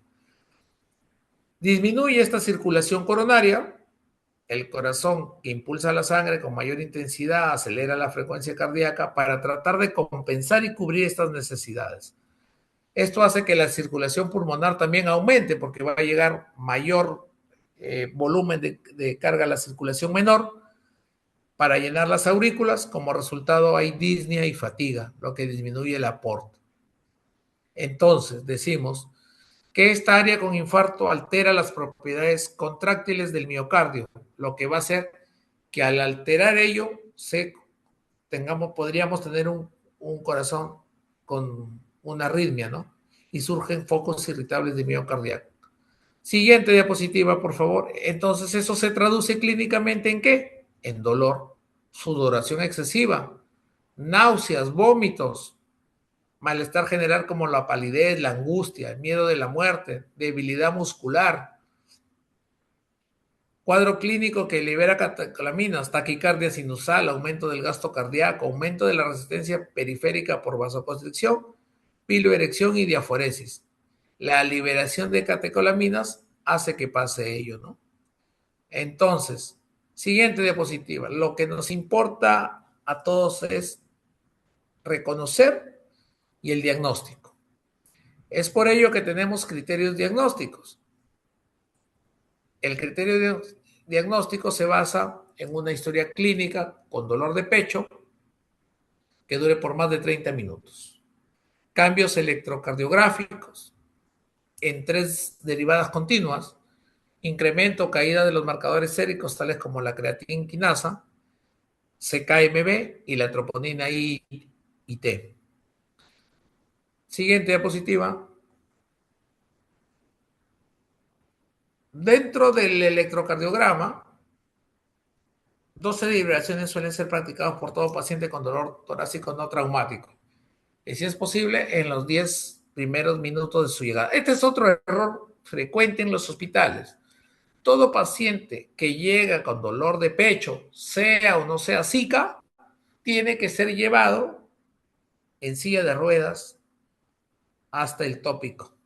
Disminuye esta circulación coronaria, el corazón que impulsa la sangre con mayor intensidad acelera la frecuencia cardíaca para tratar de compensar y cubrir estas necesidades. Esto hace que la circulación pulmonar también aumente porque va a llegar mayor volumen de carga a la circulación menor para llenar las aurículas. Como resultado hay disnea y fatiga, lo que disminuye el aporte. Entonces decimos que esta área con infarto altera las propiedades contráctiles del miocardio, lo que va a hacer que al alterar ello podríamos tener un corazón con una arritmia, ¿no? Y surgen focos irritables de miocardíaco. Siguiente diapositiva, por favor. Entonces, ¿eso se traduce clínicamente en qué? En dolor, sudoración excesiva, náuseas, vómitos, malestar general como la palidez, la angustia, el miedo de la muerte, debilidad muscular, cuadro clínico que libera catecolaminas, taquicardia sinusal, aumento del gasto cardíaco, aumento de la resistencia periférica por vasoconstricción, piloerección y diaforesis. La liberación de catecolaminas hace que pase ello, ¿no? Entonces, siguiente diapositiva. Lo que nos importa a todos es reconocer y el diagnóstico. Es por ello que tenemos criterios diagnósticos. El criterio diagnóstico se basa en una historia clínica con dolor de pecho que dure por más de 30 minutos. Cambios electrocardiográficos en 3 derivadas continuas, incremento o caída de los marcadores séricos tales como la creatina quinasa, CKMB y la troponina I y T. Siguiente diapositiva. Dentro del electrocardiograma, 12 defibrilaciones suelen ser practicadas por todo paciente con dolor torácico no traumático. Y si es posible, en los 10 primeros minutos de su llegada. Este es otro error frecuente en los hospitales. Todo paciente que llega con dolor de pecho, sea o no sea Zika, tiene que ser llevado en silla de ruedas hasta el tópico.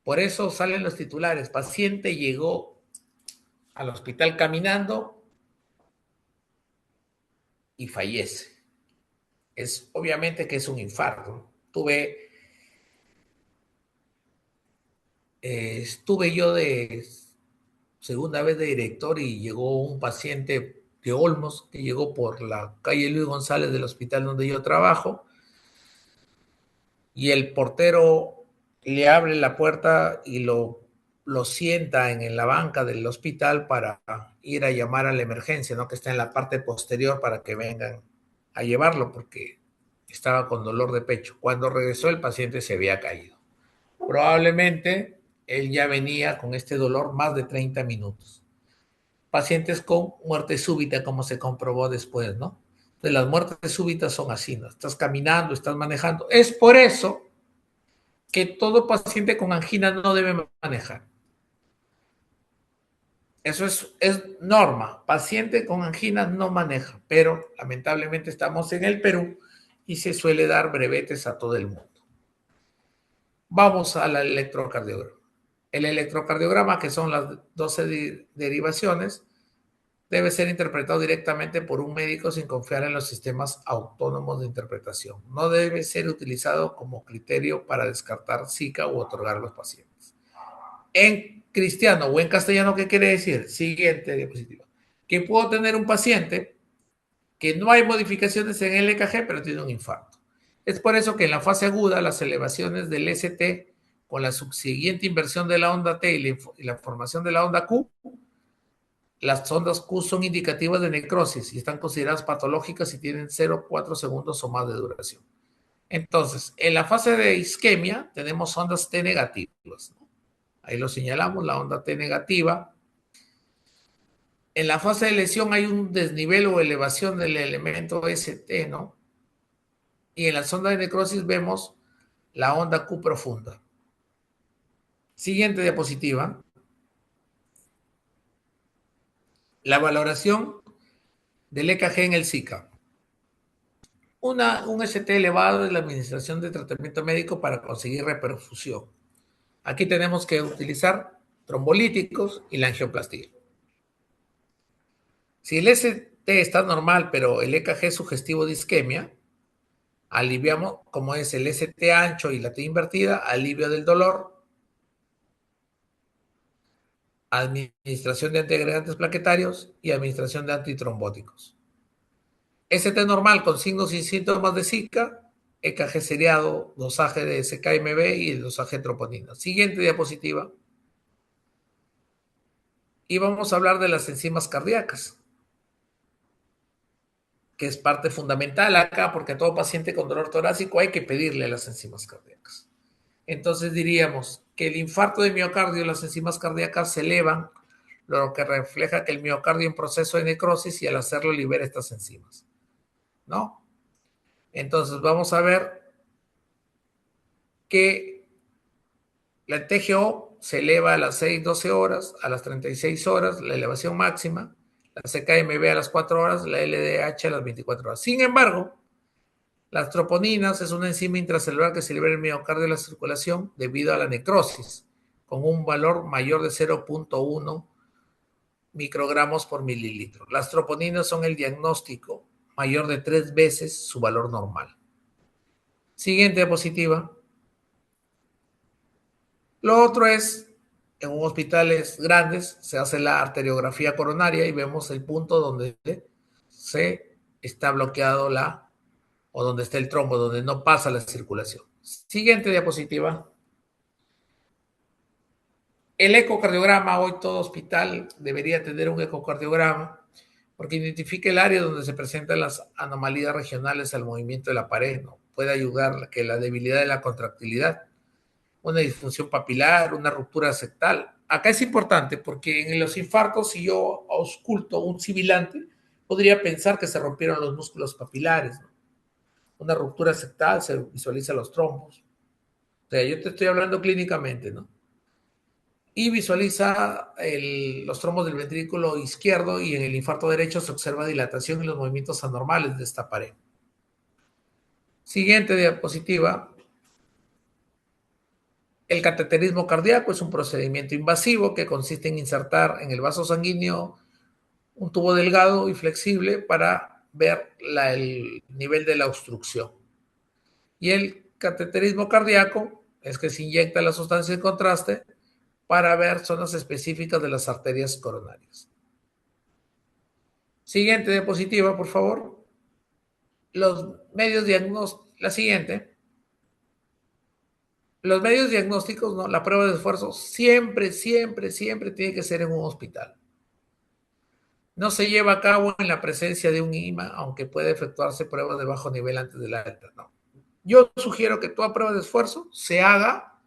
Por eso salen los titulares. Paciente llegó al hospital caminando y fallece. Obviamente que es un infarto. Estuve yo de segunda vez de director y llegó un paciente de Olmos que llegó por la calle Luis González del hospital donde yo trabajo y el portero le abre la puerta y lo sienta en la banca del hospital para ir a llamar a la emergencia, ¿no? Que está en la parte posterior para que vengan a llevarlo porque estaba con dolor de pecho. Cuando regresó el paciente se había caído. Probablemente él ya venía con este dolor más de 30 minutos. Pacientes con muerte súbita, como se comprobó después, ¿no? Entonces, las muertes súbitas son así, ¿no? Estás caminando, estás manejando. Es por eso que todo paciente con angina no debe manejar. Eso es norma. Paciente con angina no maneja, pero lamentablemente estamos en el Perú y se suele dar brevetes a todo el mundo. Vamos al electrocardiograma. El electrocardiograma, que son las 12 derivaciones, debe ser interpretado directamente por un médico sin confiar en los sistemas autónomos de interpretación. No debe ser utilizado como criterio para descartar Zika u otorgar a los pacientes. En cristiano o en castellano, ¿qué quiere decir? Siguiente diapositiva. Que puedo tener un paciente que no hay modificaciones en el EKG, pero tiene un infarto. Es por eso que en la fase aguda, las elevaciones del ST con la subsiguiente inversión de la onda T y la formación de la onda Q, las ondas Q son indicativas de necrosis y están consideradas patológicas si tienen 0,4 segundos o más de duración. Entonces, en la fase de isquemia tenemos ondas T negativas, ¿no? Ahí lo señalamos, la onda T negativa. En la fase de lesión hay un desnivel o elevación del elemento ST, ¿no? Y en la sonda de necrosis vemos la onda Q profunda. Siguiente diapositiva. La valoración del EKG en el Zika. Un ST elevado es la administración de tratamiento médico para conseguir reperfusión. Aquí tenemos que utilizar trombolíticos y la angioplastia. Si el ST está normal, pero el EKG es sugestivo de isquemia, aliviamos, como es el ST ancho y la T invertida, alivio del dolor, administración de antiagregantes plaquetarios y administración de antitrombóticos. ST normal con signos y síntomas de Zika, EKG seriado, dosaje de SKMB y el dosaje de troponina. Siguiente diapositiva. Y vamos a hablar de las enzimas cardíacas, que es parte fundamental acá, porque a todo paciente con dolor torácico hay que pedirle las enzimas cardíacas. Entonces diríamos que el infarto de miocardio, las enzimas cardíacas se elevan, lo que refleja que el miocardio en proceso de necrosis y al hacerlo libera estas enzimas, ¿no? Entonces vamos a ver que la TGO se eleva a las 6-12 horas, a las 36 horas, la elevación máxima, la CKMB a las 4 horas, la LDH a las 24 horas. Sin embargo, las troponinas es una enzima intracelular que se libera el miocardio de la circulación debido a la necrosis, con un valor mayor de 0.1 microgramos por mililitro. Las troponinas son el diagnóstico mayor de 3 veces su valor normal. Siguiente diapositiva. Lo otro es, en hospitales grandes se hace la arteriografía coronaria y vemos el punto donde se está bloqueado o donde está el trombo, donde no pasa la circulación. Siguiente diapositiva. El ecocardiograma, hoy todo hospital debería tener un ecocardiograma porque identifica el área donde se presentan las anomalías regionales al movimiento de la pared, ¿no? Puede ayudar a que la debilidad de la contractilidad, una disfunción papilar, una ruptura septal. Acá es importante porque en los infartos, si yo ausculto un sibilante, podría pensar que se rompieron los músculos papilares, ¿no? Una ruptura septal, se visualiza los trombos. O sea, yo te estoy hablando clínicamente, ¿no? Y visualiza los trombos del ventrículo izquierdo y en el infarto derecho se observa dilatación y los movimientos anormales de esta pared. Siguiente diapositiva. El cateterismo cardíaco es un procedimiento invasivo que consiste en insertar en el vaso sanguíneo un tubo delgado y flexible para ver el nivel de la obstrucción. Y el cateterismo cardíaco es que se inyecta la sustancia de contraste para ver zonas específicas de las arterias coronarias. Siguiente diapositiva, por favor. Los medios diagnósticos, la siguiente. Los medios diagnósticos, ¿no? La prueba de esfuerzo siempre tiene que ser en un hospital. No se lleva a cabo en la presencia de un IMA, aunque puede efectuarse pruebas de bajo nivel antes de la alta, ¿no? Yo sugiero que toda prueba de esfuerzo se haga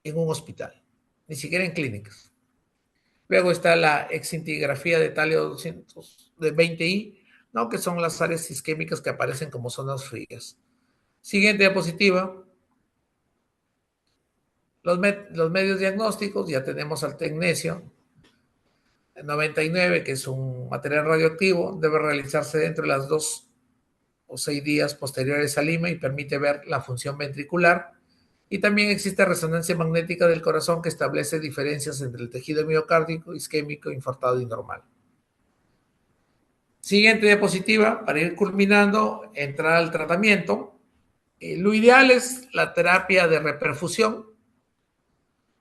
en un hospital, ni siquiera en clínicas. Luego está la excintigrafía de talio 220I, ¿no? Que son las áreas isquémicas que aparecen como zonas frías. Siguiente diapositiva. Los medios diagnósticos, ya tenemos al tecnesio 99, que es un material radioactivo, debe realizarse dentro de las 2 o 6 días posteriores al IMA y permite ver la función ventricular. Y también existe resonancia magnética del corazón que establece diferencias entre el tejido miocárdico, isquémico, infartado y normal. Siguiente diapositiva, para ir culminando, entrar al tratamiento. Lo ideal es la terapia de reperfusión.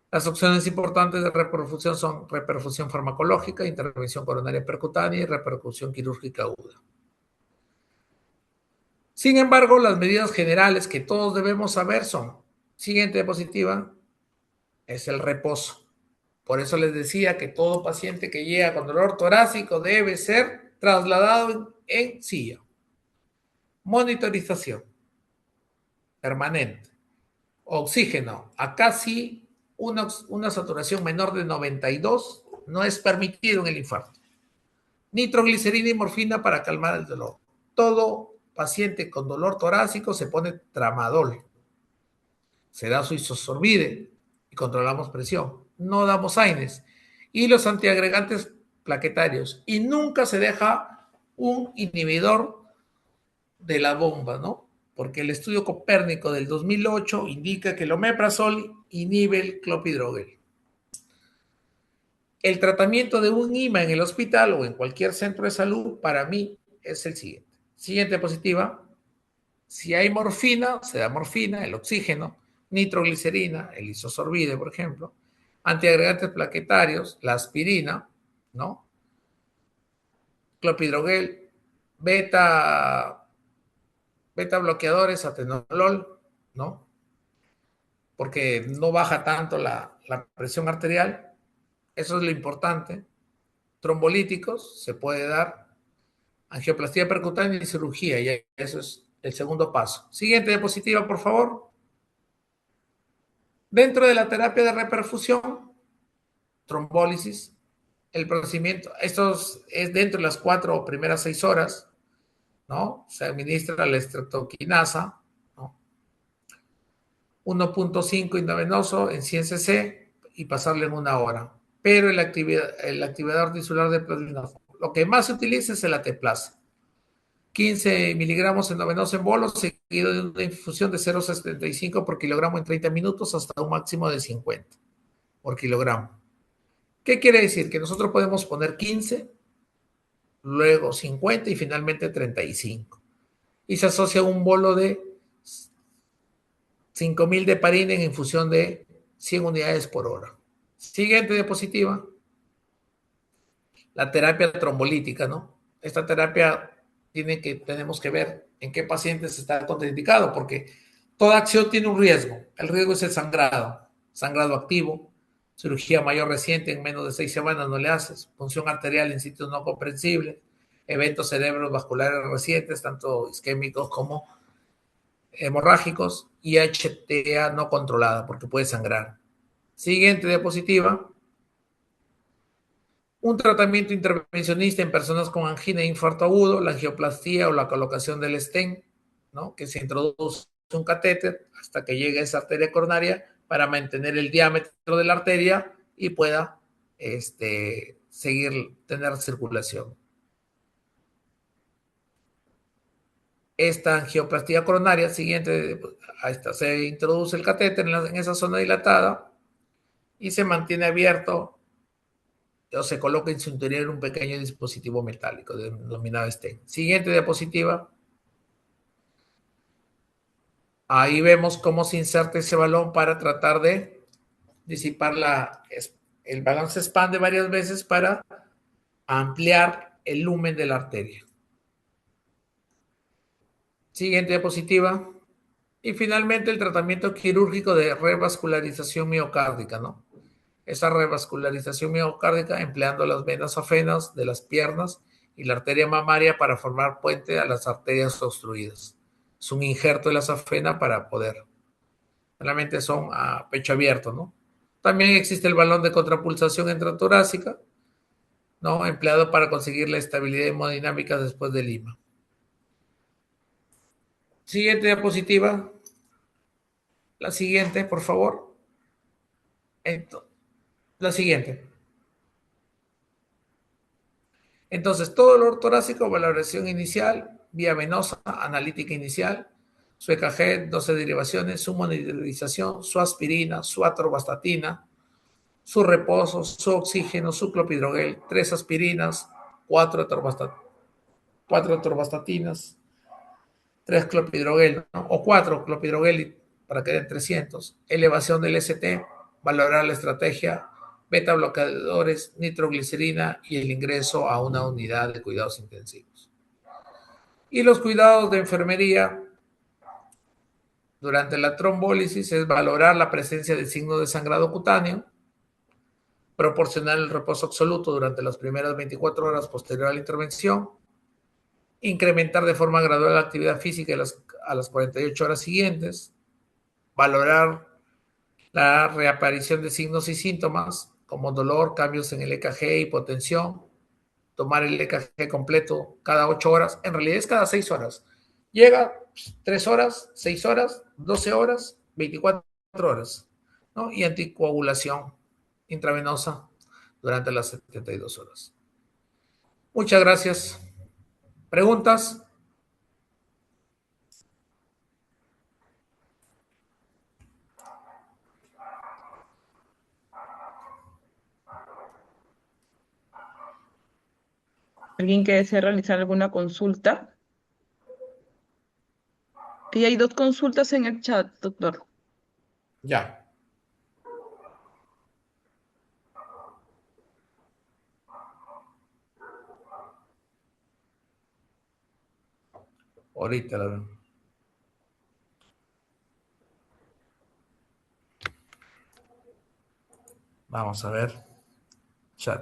Las opciones importantes de reperfusión son reperfusión farmacológica, intervención coronaria percutánea y repercusión quirúrgica aguda. Sin embargo, las medidas generales que todos debemos saber son, siguiente diapositiva, es el reposo. Por eso les decía que todo paciente que llega con dolor torácico debe ser trasladado en silla. Monitorización permanente. Oxígeno. Acá sí, una saturación menor de 92 no es permitido en el infarto. Nitroglicerina y morfina para calmar el dolor. Todo paciente con dolor torácico se pone tramadol. Se da su isosorbide y controlamos presión. No damos AINES. Y los antiagregantes plaquetarios. Y nunca se deja un inhibidor de la bomba, ¿no? Porque el estudio Copérnico del 2008 indica que el omeprazol inhibe el clopidogrel. El tratamiento de un IMA en el hospital o en cualquier centro de salud, para mí, es el siguiente. Siguiente diapositiva. Si hay morfina, se da morfina, el oxígeno, nitroglicerina, el isosorbide, por ejemplo, antiagregantes plaquetarios, la aspirina, ¿no? Clopidogrel, beta, beta bloqueadores, atenolol, ¿no? Porque no baja tanto la presión arterial. Eso es lo importante. Trombolíticos, se puede dar angioplastía percutánea y cirugía, y eso es el segundo paso. Siguiente diapositiva, por favor. Dentro de la terapia de reperfusión, trombólisis, el procedimiento, esto es dentro de las 4 primeras 6 horas, ¿no? Se administra la estreptoquinasa, ¿no? 1.5 intravenoso en 100 cc y pasarle en 1 hora. Pero el activador tisular de plasmina, lo que más se utiliza es el ATPlasa. 15 miligramos endovenoso en bolos, seguido de una infusión de 0,75 por kilogramo en 30 minutos hasta un máximo de 50 por kilogramo. ¿Qué quiere decir? Que nosotros podemos poner 15, luego 50 y finalmente 35. Y se asocia a un bolo de 5.000 de parina en infusión de 100 unidades por hora. Siguiente diapositiva. La terapia trombolítica, ¿no? Esta terapia tenemos que ver en qué pacientes está contraindicado, porque toda acción tiene un riesgo. El riesgo es el sangrado activo, cirugía mayor reciente en menos de 6 semanas no le haces, función arterial en sitios no comprensibles, eventos cerebrovasculares recientes, tanto isquémicos como hemorrágicos, y HTA no controlada, porque puede sangrar. Siguiente diapositiva. Un tratamiento intervencionista en personas con angina e infarto agudo, la angioplastía o la colocación del stent, ¿no? Que se introduce un catéter hasta que llegue a esa arteria coronaria para mantener el diámetro de la arteria y pueda tener circulación. Esta angioplastía coronaria siguiente, se introduce el catéter en esa zona dilatada y se mantiene abierto o se coloca en su interior un pequeño dispositivo metálico denominado stent. Siguiente diapositiva. Ahí vemos cómo se inserta ese balón para tratar de disipar el balón se expande varias veces para ampliar el lumen de la arteria. Siguiente diapositiva. Y finalmente el tratamiento quirúrgico de revascularización miocárdica, ¿no? Esa revascularización miocárdica empleando las venas afenas de las piernas y la arteria mamaria para formar puente a las arterias obstruidas. Es un injerto de la safena para poder. Realmente son a pecho abierto, ¿no? También existe el balón de contrapulsación intratorácica, ¿no? Empleado para conseguir la estabilidad hemodinámica después del IMA. Siguiente diapositiva. La siguiente, por favor. La siguiente. Entonces, todo dolor torácico, valoración inicial, vía venosa, analítica inicial, su EKG, 12 derivaciones, su monitorización, su aspirina, su atorvastatina, su reposo, su oxígeno, su clopidogrel, 3 aspirinas, 4 atorvastatinas, 3 clopidogrel, ¿no? O 4 clopidogrel para que den 300. Elevación del ST, valorar la estrategia, beta bloqueadores, nitroglicerina y el ingreso a una unidad de cuidados intensivos. Y los cuidados de enfermería durante la trombólisis es valorar la presencia de signos de sangrado cutáneo, proporcionar el reposo absoluto durante las primeras 24 horas posterior a la intervención, incrementar de forma gradual la actividad física a las 48 horas siguientes, valorar la reaparición de signos y síntomas como dolor, cambios en el EKG, hipotensión, tomar el EKG completo cada 8 horas, en realidad es cada 6 horas. Llega 3 horas, 6 horas, 12 horas, 24 horas, ¿no? Y anticoagulación intravenosa durante las 72 horas. Muchas gracias. ¿Preguntas? ¿Alguien que desea realizar alguna consulta? Y hay dos consultas en el chat, doctor. Ya, ahorita la veo. Vamos a ver. Chat.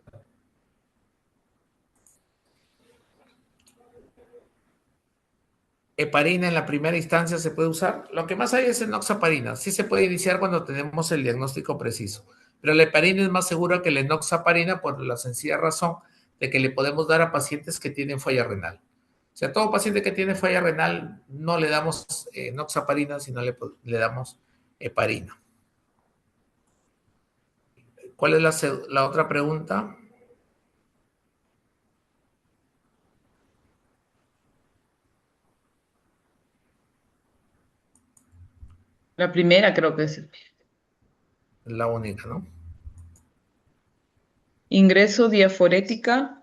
Heparina en la primera instancia se puede usar. Lo que más hay es enoxaparina. Sí se puede iniciar cuando tenemos el diagnóstico preciso. Pero la heparina es más segura que la enoxaparina por la sencilla razón de que le podemos dar a pacientes que tienen falla renal. O sea, a todo paciente que tiene falla renal no le damos enoxaparina, sino le damos heparina. ¿Cuál es la otra pregunta? La primera creo que es La única, ¿no? ingreso diaforética,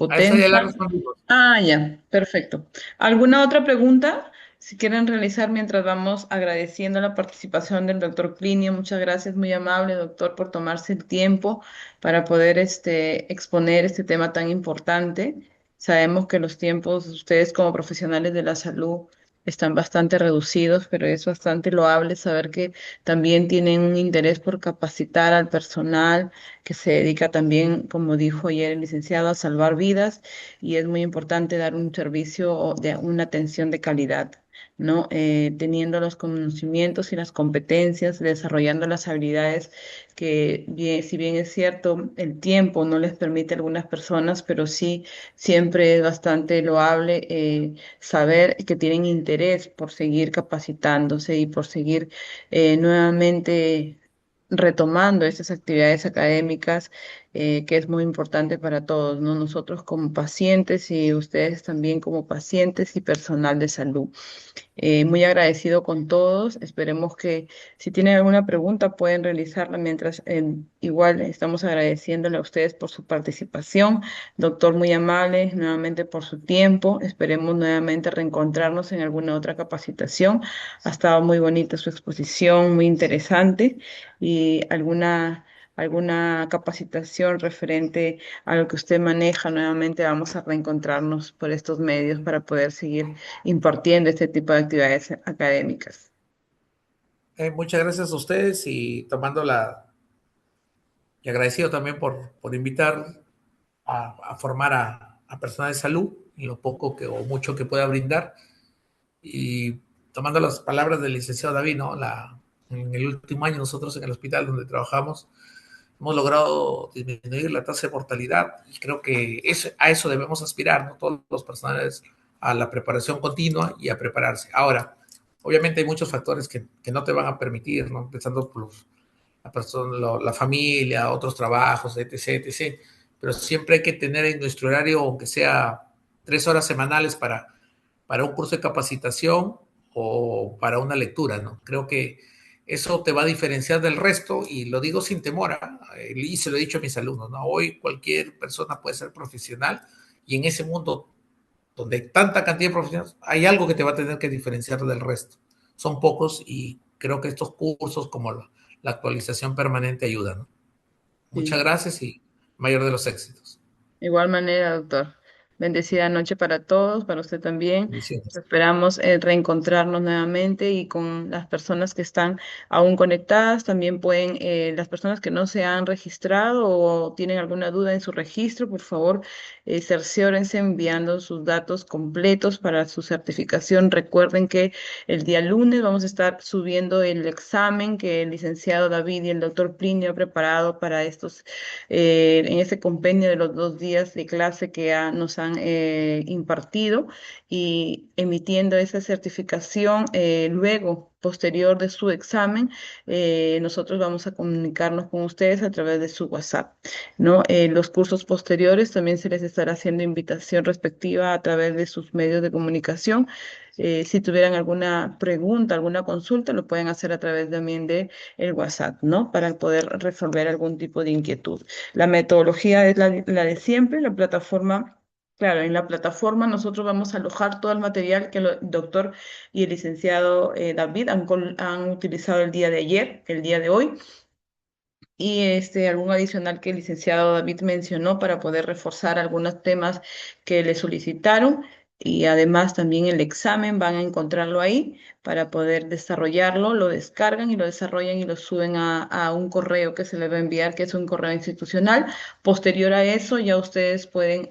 A esa ya la hipotensa. respondimos. Ah, ya, perfecto. ¿Alguna otra pregunta? Si quieren realizar mientras vamos agradeciendo la participación del doctor Plinio, muchas gracias, muy amable doctor, por tomarse el tiempo para poder exponer este tema tan importante. Sabemos que los tiempos, ustedes como profesionales de la salud, están bastante reducidos, pero es bastante loable saber que también tienen un interés por capacitar al personal que se dedica también, como dijo ayer el licenciado, a salvar vidas y es muy importante dar un servicio de una atención de calidad, ¿no? Teniendo los conocimientos y las competencias, desarrollando las habilidades que, bien, si bien es cierto, el tiempo no les permite a algunas personas, pero sí siempre es bastante loable saber que tienen interés por seguir capacitándose y por seguir nuevamente retomando esas actividades académicas que es muy importante para todos, ¿no? Nosotros como pacientes y ustedes también como pacientes y personal de salud. Muy agradecido con todos. Esperemos que si tienen alguna pregunta pueden realizarla mientras igual estamos agradeciéndole a ustedes por su participación. Doctor, muy amable nuevamente por su tiempo. Esperemos nuevamente reencontrarnos en alguna otra capacitación. Ha estado muy bonita su exposición, muy interesante y alguna capacitación referente a lo que usted maneja, nuevamente vamos a reencontrarnos por estos medios para poder seguir impartiendo este tipo de actividades académicas. Muchas gracias a ustedes y tomando y agradecido también por invitar a formar a personas de salud en lo poco que o mucho que pueda brindar. Y tomando las palabras del licenciado David, ¿no? En el último año nosotros en el hospital donde trabajamos hemos logrado disminuir la tasa de mortalidad y creo que a eso debemos aspirar, ¿no? Todos los personales a la preparación continua y a prepararse. Ahora, obviamente hay muchos factores que no te van a permitir, ¿no? Empezando por la persona, la familia, otros trabajos, etc., etc. Pero siempre hay que tener en nuestro horario, aunque sea 3 horas semanales para un curso de capacitación o para una lectura, ¿no? Creo que eso te va a diferenciar del resto y lo digo sin temor, y se lo he dicho a mis alumnos, ¿no? Hoy cualquier persona puede ser profesional y en ese mundo donde hay tanta cantidad de profesionales, hay algo que te va a tener que diferenciar del resto. Son pocos y creo que estos cursos como la actualización permanente ayudan, ¿no? Muchas Sí. gracias y mayor de los éxitos. De igual manera, doctor. Bendecida noche para todos, para usted también. Bendiciones. Esperamos reencontrarnos nuevamente y con las personas que están aún conectadas, también pueden, las personas que no se han registrado o tienen alguna duda en su registro, por favor, cerciórense enviando sus datos completos para su certificación. Recuerden que el día lunes vamos a estar subiendo el examen que el licenciado David y el doctor Plinio ha preparado para en este compendio de los 2 días de clase que nos han impartido y emitiendo esa certificación luego, posterior de su examen, nosotros vamos a comunicarnos con ustedes a través de su WhatsApp, ¿no? Los cursos posteriores también se les estará haciendo invitación respectiva a través de sus medios de comunicación. Si tuvieran alguna pregunta, alguna consulta, lo pueden hacer a través también de el WhatsApp, ¿no? Para poder resolver algún tipo de inquietud. La metodología es la de siempre, la plataforma Claro, en la plataforma nosotros vamos a alojar todo el material que el doctor y el licenciado David han utilizado el día de ayer, el día de hoy, y algún adicional que el licenciado David mencionó para poder reforzar algunos temas que le solicitaron. Y además también el examen van a encontrarlo ahí para poder desarrollarlo, lo descargan y lo desarrollan y lo suben a un correo que se le va a enviar, que es un correo institucional. Posterior a eso, ya ustedes pueden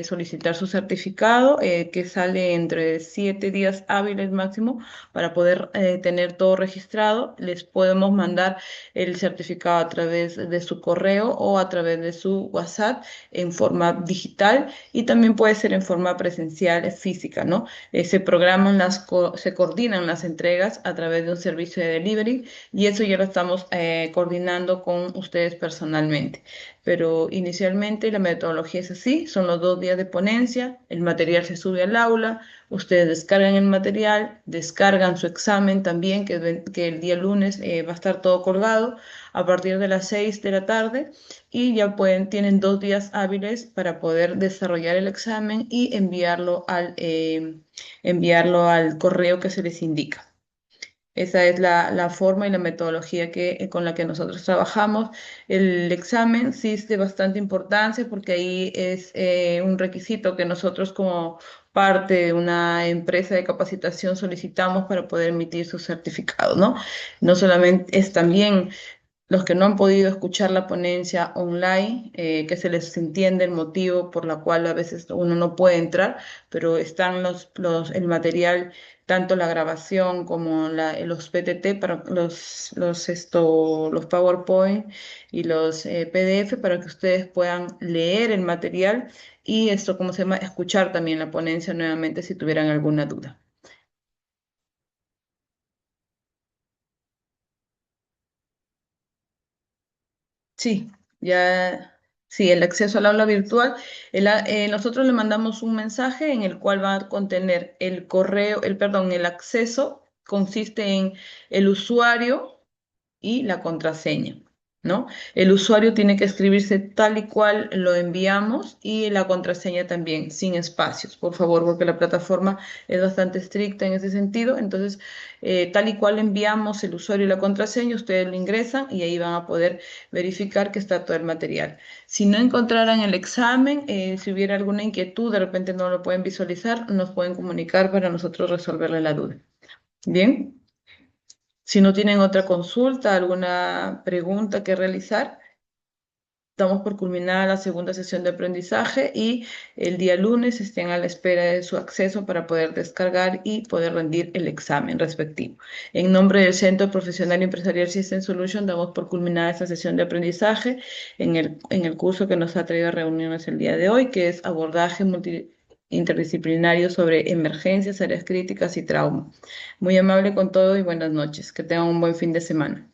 solicitar su certificado, que sale entre 7 días hábiles máximo para poder tener todo registrado. Les podemos mandar el certificado a través de su correo o a través de su WhatsApp en forma digital y también puede ser en forma presencial, física, ¿no? Se programan se coordinan las entregas a través de un servicio de delivery y eso ya lo estamos coordinando con ustedes personalmente. Pero inicialmente la metodología es así, son los 2 días de ponencia, el material se sube al aula, ustedes descargan el material, descargan su examen también, que el día lunes va a estar todo colgado a partir de las 6 de la tarde y ya tienen 2 días hábiles para poder desarrollar el examen y enviarlo al correo que se les indica. Esa es la forma y la metodología con la que nosotros trabajamos. El examen sí es de bastante importancia porque ahí es un requisito que nosotros como parte de una empresa de capacitación solicitamos para poder emitir su certificado, ¿no? No solamente es también los que no han podido escuchar la ponencia online, que se les entiende el motivo por la cual a veces uno no puede entrar, pero están el material, tanto la grabación como los PTT, para los PowerPoint y los PDF, para que ustedes puedan leer el material y esto, ¿cómo se llama? Escuchar también la ponencia nuevamente si tuvieran alguna duda. Sí, ya, sí, el acceso al aula virtual. Nosotros le mandamos un mensaje en el cual va a contener el correo, perdón, el acceso consiste en el usuario y la contraseña, ¿no? El usuario tiene que escribirse tal y cual lo enviamos y la contraseña también, sin espacios, por favor, porque la plataforma es bastante estricta en ese sentido. Entonces, tal y cual enviamos el usuario y la contraseña, ustedes lo ingresan y ahí van a poder verificar que está todo el material. Si no encontraran el examen, si hubiera alguna inquietud, de repente no lo pueden visualizar, nos pueden comunicar para nosotros resolverle la duda. Bien. Si no tienen otra consulta, alguna pregunta que realizar, estamos por culminar la segunda sesión de aprendizaje y el día lunes estén a la espera de su acceso para poder descargar y poder rendir el examen respectivo. En nombre del Centro Profesional Empresarial System Solution, damos por culminada esta sesión de aprendizaje en el curso que nos ha traído a reuniones el día de hoy, que es abordaje interdisciplinario sobre emergencias, áreas críticas y trauma. Muy amable con todo y buenas noches. Que tengan un buen fin de semana.